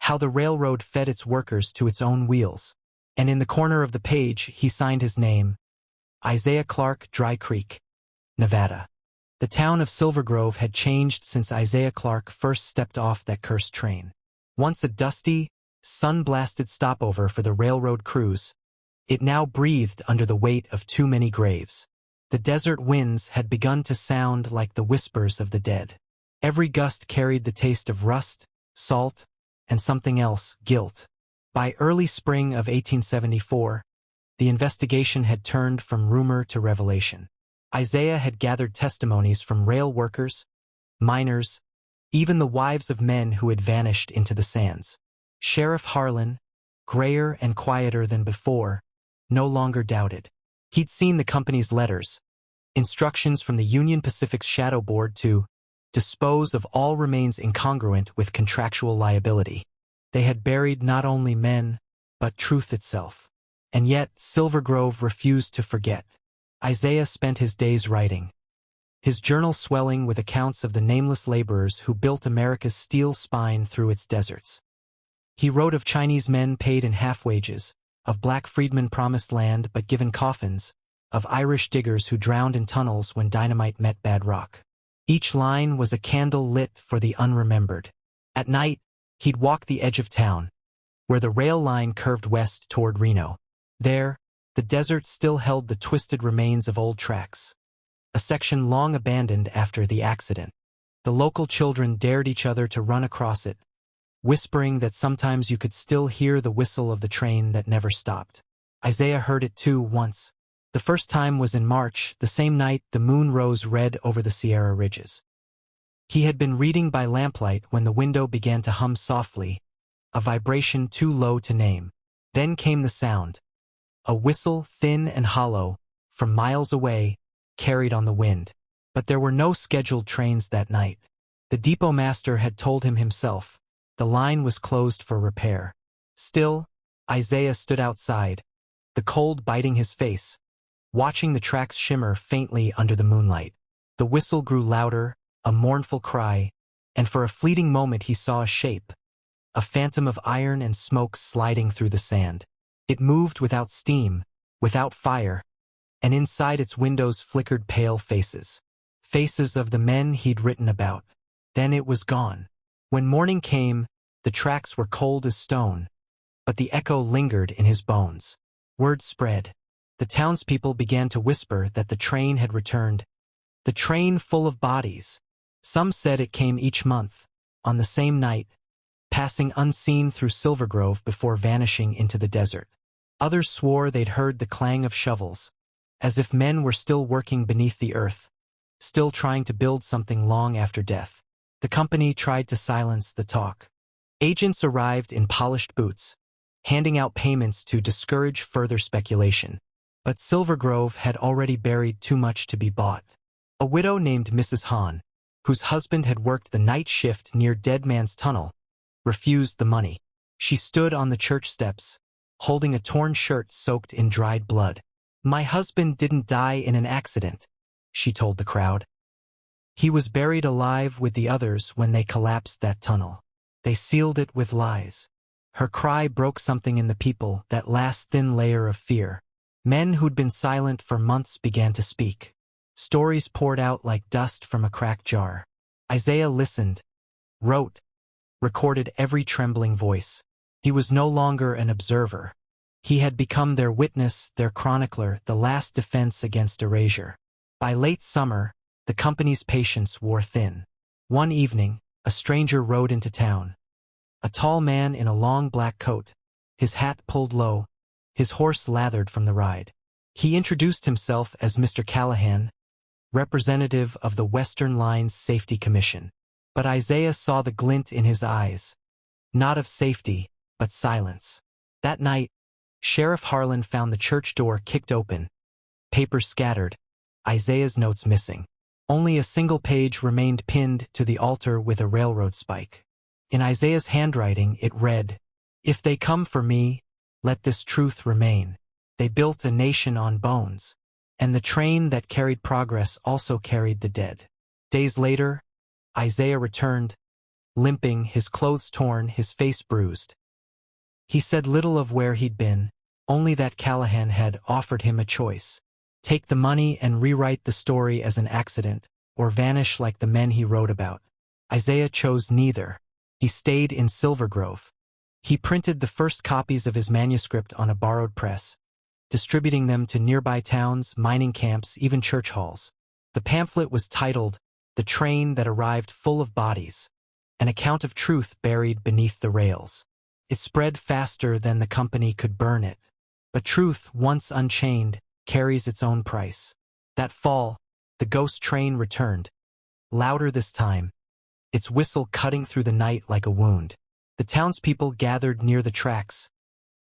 How the Railroad Fed Its Workers to Its Own Wheels." And in the corner of the page, he signed his name, Isaiah Clark, Dry Creek, Nevada. The town of Silver Grove had changed since Isaiah Clark first stepped off that cursed train. Once a dusty, sun-blasted stopover for the railroad crews, it now breathed under the weight of too many graves. The desert winds had begun to sound like the whispers of the dead. Every gust carried the taste of rust, salt, and something else, guilt. By early spring of 1874, the investigation had turned from rumor to revelation. Isaiah had gathered testimonies from rail workers, miners, even the wives of men who had vanished into the sands. Sheriff Harlan, grayer and quieter than before, no longer doubted. He'd seen the company's letters, instructions from the Union Pacific's Shadow Board to dispose of all remains incongruent with contractual liability. They had buried not only men, but truth itself. And yet Silver Grove refused to forget. Isaiah spent his days writing, his journal swelling with accounts of the nameless laborers who built America's steel spine through its deserts. He wrote of Chinese men paid in half wages, of black freedmen promised land but given coffins, of Irish diggers who drowned in tunnels when dynamite met bad rock. Each line was a candle lit for the unremembered. At night, he'd walk the edge of town, where the rail line curved west toward Reno. There, the desert still held the twisted remains of old tracks, a section long abandoned after the accident. The local children dared each other to run across it, whispering that sometimes you could still hear the whistle of the train that never stopped. Isaiah heard it too once. The first time was in March, the same night the moon rose red over the Sierra Ridges. He had been reading by lamplight when the window began to hum softly, a vibration too low to name. Then came the sound, a whistle thin and hollow, from miles away, carried on the wind. But there were no scheduled trains that night. The depot master had told him himself. The line was closed for repair. Still, Isaiah stood outside, the cold biting his face, watching the tracks shimmer faintly under the moonlight. The whistle grew louder, a mournful cry, and for a fleeting moment he saw a shape, a phantom of iron and smoke sliding through the sand. It moved without steam, without fire, and inside its windows flickered pale faces. Faces of the men he'd written about. Then it was gone. When morning came, the tracks were cold as stone, but the echo lingered in his bones. Word spread. The townspeople began to whisper that the train had returned. The train full of bodies. Some said it came each month, on the same night, passing unseen through Silver Grove before vanishing into the desert. Others swore they'd heard the clang of shovels, as if men were still working beneath the earth, still trying to build something long after death. The company tried to silence the talk. Agents arrived in polished boots, handing out payments to discourage further speculation. But Silver Grove had already buried too much to be bought. A widow named Mrs. Hahn, whose husband had worked the night shift near Dead Man's Tunnel, refused the money. She stood on the church steps, holding a torn shirt soaked in dried blood. "My husband didn't die in an accident," she told the crowd. "He was buried alive with the others when they collapsed that tunnel. They sealed it with lies." Her cry broke something in the people, that last thin layer of fear. Men who'd been silent for months began to speak. Stories poured out like dust from a cracked jar. Isaiah listened, wrote, recorded every trembling voice. He was no longer an observer. He had become their witness, their chronicler, the last defense against erasure. By late summer, the company's patience wore thin. One evening, a stranger rode into town. A tall man in a long black coat, his hat pulled low, his horse lathered from the ride. He introduced himself as Mr. Callahan, representative of the Western Lines Safety Commission. But Isaiah saw the glint in his eyes, not of safety, but silence. That night, Sheriff Harlan found the church door kicked open, papers scattered, Isaiah's notes missing. Only a single page remained pinned to the altar with a railroad spike. In Isaiah's handwriting it read, "If they come for me, let this truth remain. They built a nation on bones, and the train that carried progress also carried the dead." Days later, Isaiah returned, limping, his clothes torn, his face bruised. He said little of where he'd been, only that Callahan had offered him a choice: take the money and rewrite the story as an accident, or vanish like the men he wrote about. Isaiah chose neither. He stayed in Silver Grove. He printed the first copies of his manuscript on a borrowed press, distributing them to nearby towns, mining camps, even church halls. The pamphlet was titled, "The Train That Arrived Full of Bodies," an account of truth buried beneath the rails. It spread faster than the company could burn it. But truth, once unchained, carries its own price. That fall, the ghost train returned, louder this time, its whistle cutting through the night like a wound. The townspeople gathered near the tracks,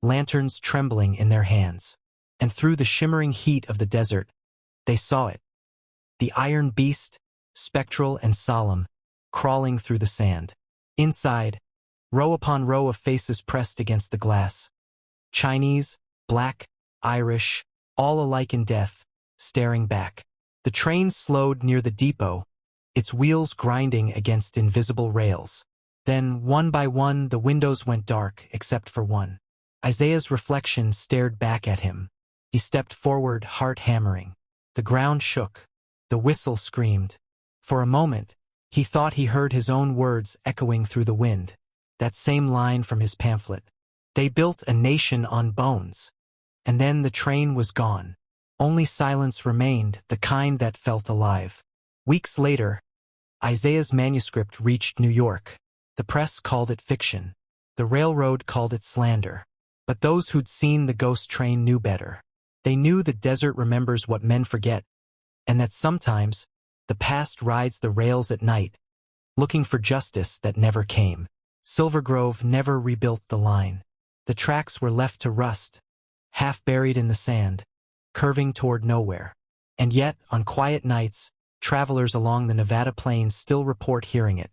lanterns trembling in their hands. And through the shimmering heat of the desert, they saw it. The iron beast, spectral and solemn, crawling through the sand. Inside, row upon row of faces pressed against the glass. Chinese, black, Irish, all alike in death, staring back. The train slowed near the depot, its wheels grinding against invisible rails. Then, one by one, the windows went dark, except for one. Isaiah's reflection stared back at him. He stepped forward, heart hammering. The ground shook. The whistle screamed. For a moment, he thought he heard his own words echoing through the wind. That same line from his pamphlet. They built a nation on bones. And then the train was gone. Only silence remained, the kind that felt alive. Weeks later, Isaiah's manuscript reached New York. The press called it fiction. The railroad called it slander. But those who'd seen the ghost train knew better. They knew the desert remembers what men forget, and that sometimes the past rides the rails at night, looking for justice that never came. Silver Grove never rebuilt the line. The tracks were left to rust, half buried in the sand, curving toward nowhere. And yet, on quiet nights, travelers along the Nevada plains still report hearing it.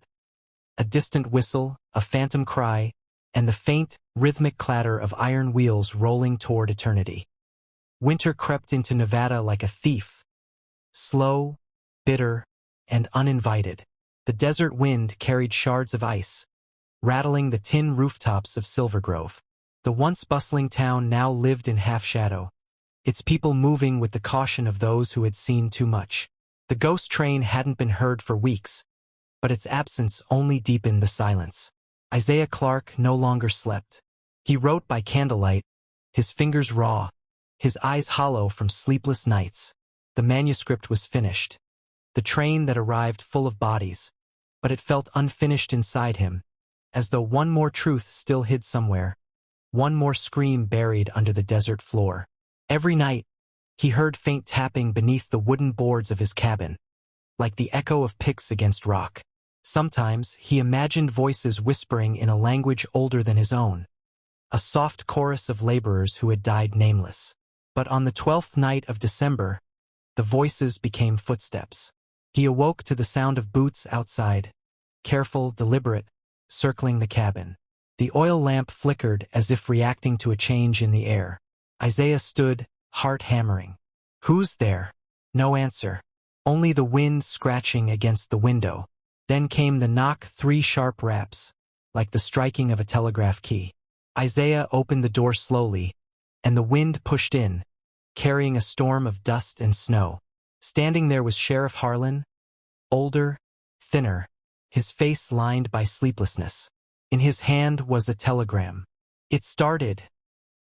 A distant whistle, a phantom cry, and the faint, rhythmic clatter of iron wheels rolling toward eternity. Winter crept into Nevada like a thief, slow, bitter, and uninvited. The desert wind carried shards of ice, rattling the tin rooftops of Silver Grove. The once bustling town now lived in half-shadow, its people moving with the caution of those who had seen too much. The ghost train hadn't been heard for weeks, but its absence only deepened the silence. Isaiah Clarke no longer slept. He wrote by candlelight, his fingers raw, his eyes hollow from sleepless nights. The manuscript was finished. The train that arrived full of bodies, but it felt unfinished inside him, as though one more truth still hid somewhere, one more scream buried under the desert floor. Every night, He heard faint tapping beneath the wooden boards of his cabin, like the echo of picks against rock. Sometimes he imagined voices whispering in a language older than his own, a soft chorus of laborers who had died nameless. But on the 12th night of December, the voices became footsteps. He awoke to the sound of boots outside, careful, deliberate, circling the cabin. The oil lamp flickered as if reacting to a change in the air. Isaiah stood, heart hammering. "Who's there?" No answer. Only the wind scratching against the window. Then came the knock, 3 sharp raps, like the striking of a telegraph key. Isaiah opened the door slowly, and the wind pushed in, carrying a storm of dust and snow. Standing there was Sheriff Harlan, older, thinner, his face lined by sleeplessness. In his hand was a telegram. "It started,"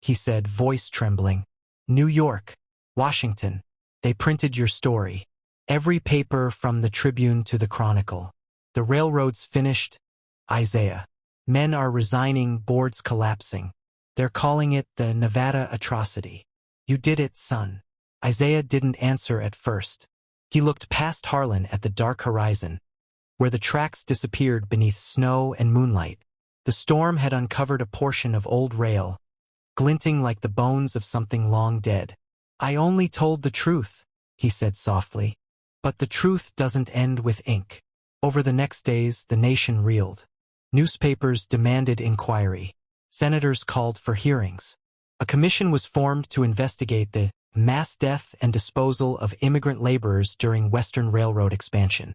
he said, voice trembling. "New York, Washington. They printed your story. Every paper from the Tribune to the Chronicle. The railroad's finished, Isaiah. Men are resigning, boards collapsing. They're calling it the Nevada atrocity. You did it, son." Isaiah didn't answer at first. He looked past Harlan at the dark horizon, where the tracks disappeared beneath snow and moonlight. The storm had uncovered a portion of old rail, glinting like the bones of something long dead. "I only told the truth," he said softly. "But the truth doesn't end with ink." Over the next days, the nation reeled. Newspapers demanded inquiry. Senators called for hearings. A commission was formed to investigate the mass death and disposal of immigrant laborers during Western Railroad expansion.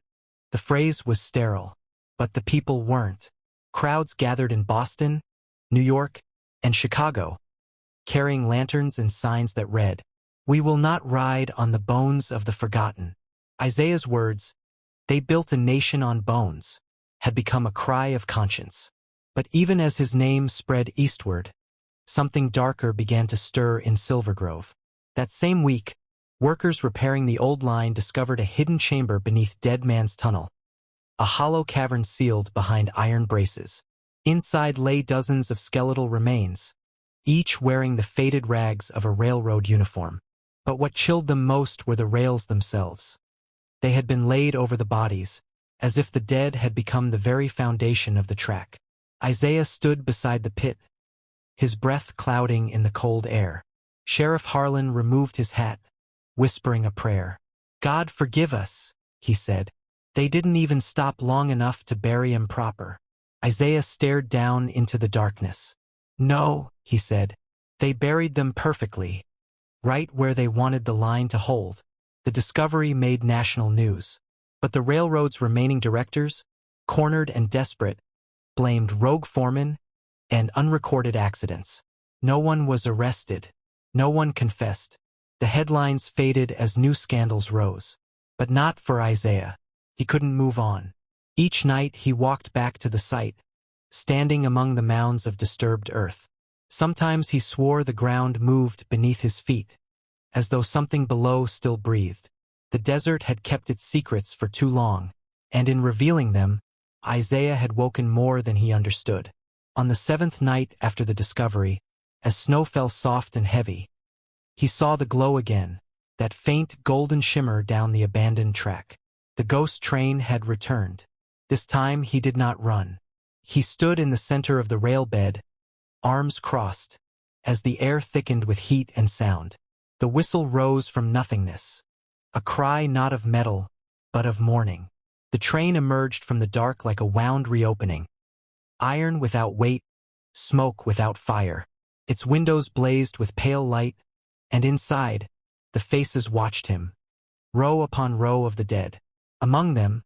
The phrase was sterile, but the people weren't. Crowds gathered in Boston, New York, and Chicago, carrying lanterns and signs that read, "We will not ride on the bones of the forgotten." Isaiah's words, "They built a nation on bones," had become a cry of conscience. But even as his name spread eastward, something darker began to stir in Silver Grove. That same week, workers repairing the old line discovered a hidden chamber beneath Dead Man's Tunnel, a hollow cavern sealed behind iron braces. Inside lay dozens of skeletal remains, each wearing the faded rags of a railroad uniform. But what chilled them most were the rails themselves. They had been laid over the bodies, as if the dead had become the very foundation of the track. Isaiah stood beside the pit, his breath clouding in the cold air. Sheriff Harlan removed his hat, whispering a prayer. "God forgive us," he said. "They didn't even stop long enough to bury him proper." Isaiah stared down into the darkness. "No," he said. "They buried them perfectly, right where they wanted the line to hold." The discovery made national news. But the railroad's remaining directors, cornered and desperate, blamed rogue foremen and unrecorded accidents. No one was arrested. No one confessed. The headlines faded as new scandals rose. But not for Isaiah. He couldn't move on. Each night he walked back to the site, standing among the mounds of disturbed earth. Sometimes he swore the ground moved beneath his feet, as though something below still breathed. The desert had kept its secrets for too long, and in revealing them, Isaiah had woken more than he understood. On the 7th night after the discovery, as snow fell soft and heavy, he saw the glow again, that faint golden shimmer down the abandoned track. The ghost train had returned. This time he did not run. He stood in the center of the rail bed, arms crossed, as the air thickened with heat and sound. The whistle rose from nothingness, a cry not of metal, but of mourning. The train emerged from the dark like a wound reopening, iron without weight, smoke without fire. Its windows blazed with pale light, and inside, the faces watched him, row upon row of the dead. Among them,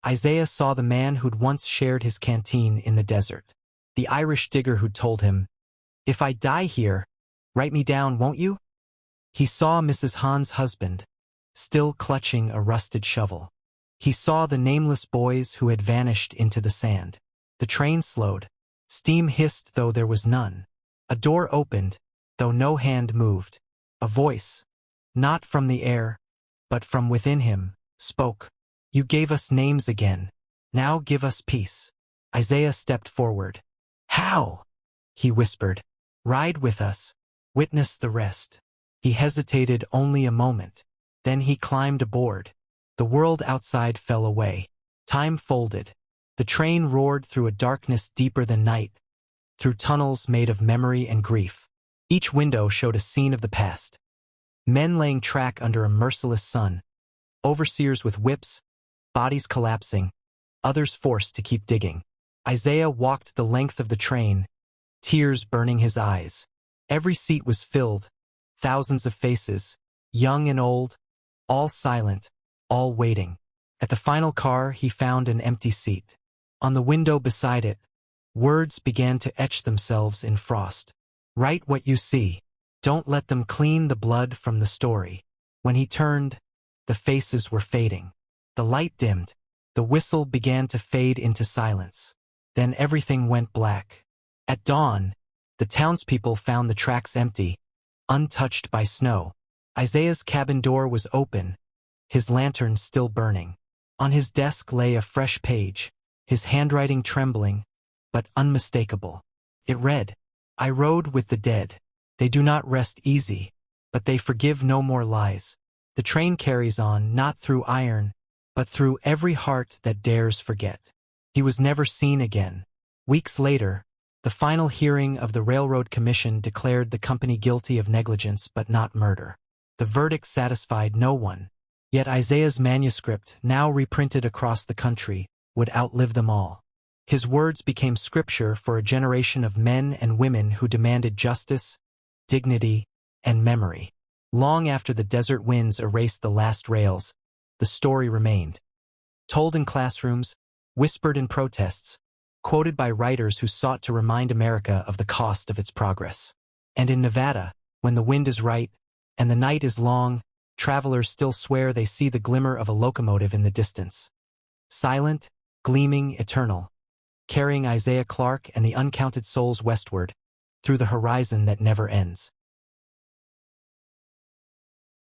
Isaiah saw the man who'd once shared his canteen in the desert, the Irish digger who'd told him, "If I die here, write me down, won't you?" He saw Mrs. Hahn's husband, still clutching a rusted shovel. He saw the nameless boys who had vanished into the sand. The train slowed. Steam hissed though there was none. A door opened, though no hand moved. A voice, not from the air, but from within him, spoke. "You gave us names again. Now give us peace." Isaiah stepped forward. "How?" he whispered. "Ride with us. Witness the rest." He hesitated only a moment. Then he climbed aboard. The world outside fell away. Time folded. The train roared through a darkness deeper than night, through tunnels made of memory and grief. Each window showed a scene of the past. Men laying track under a merciless sun, overseers with whips, bodies collapsing, others forced to keep digging. Isaiah walked the length of the train, tears burning his eyes. Every seat was filled, thousands of faces, young and old, all silent, all waiting. At the final car, he found an empty seat. On the window beside it, words began to etch themselves in frost. Write what you see. Don't let them clean the blood from the story. When he turned, the faces were fading. The light dimmed. The whistle began to fade into silence. Then everything went black. At dawn, the townspeople found the tracks empty, untouched by snow. Isaiah's cabin door was open, his lantern still burning. On his desk lay a fresh page, his handwriting trembling, but unmistakable. It read, "I rode with the dead. They do not rest easy, but they forgive no more lies. The train carries on, not through iron, but through every heart that dares forget." He was never seen again. Weeks later, the final hearing of the Railroad Commission declared the company guilty of negligence but not murder. The verdict satisfied no one. Yet Isaiah's manuscript, now reprinted across the country, would outlive them all. His words became scripture for a generation of men and women who demanded justice, dignity, and memory. Long after the desert winds erased the last rails, the story remained. Told in classrooms, whispered in protests, quoted by writers who sought to remind America of the cost of its progress. And in Nevada, when the wind is right and the night is long, travelers still swear they see the glimmer of a locomotive in the distance. Silent, gleaming, eternal, carrying Isaiah Clarke and the uncounted souls westward, through the horizon that never ends.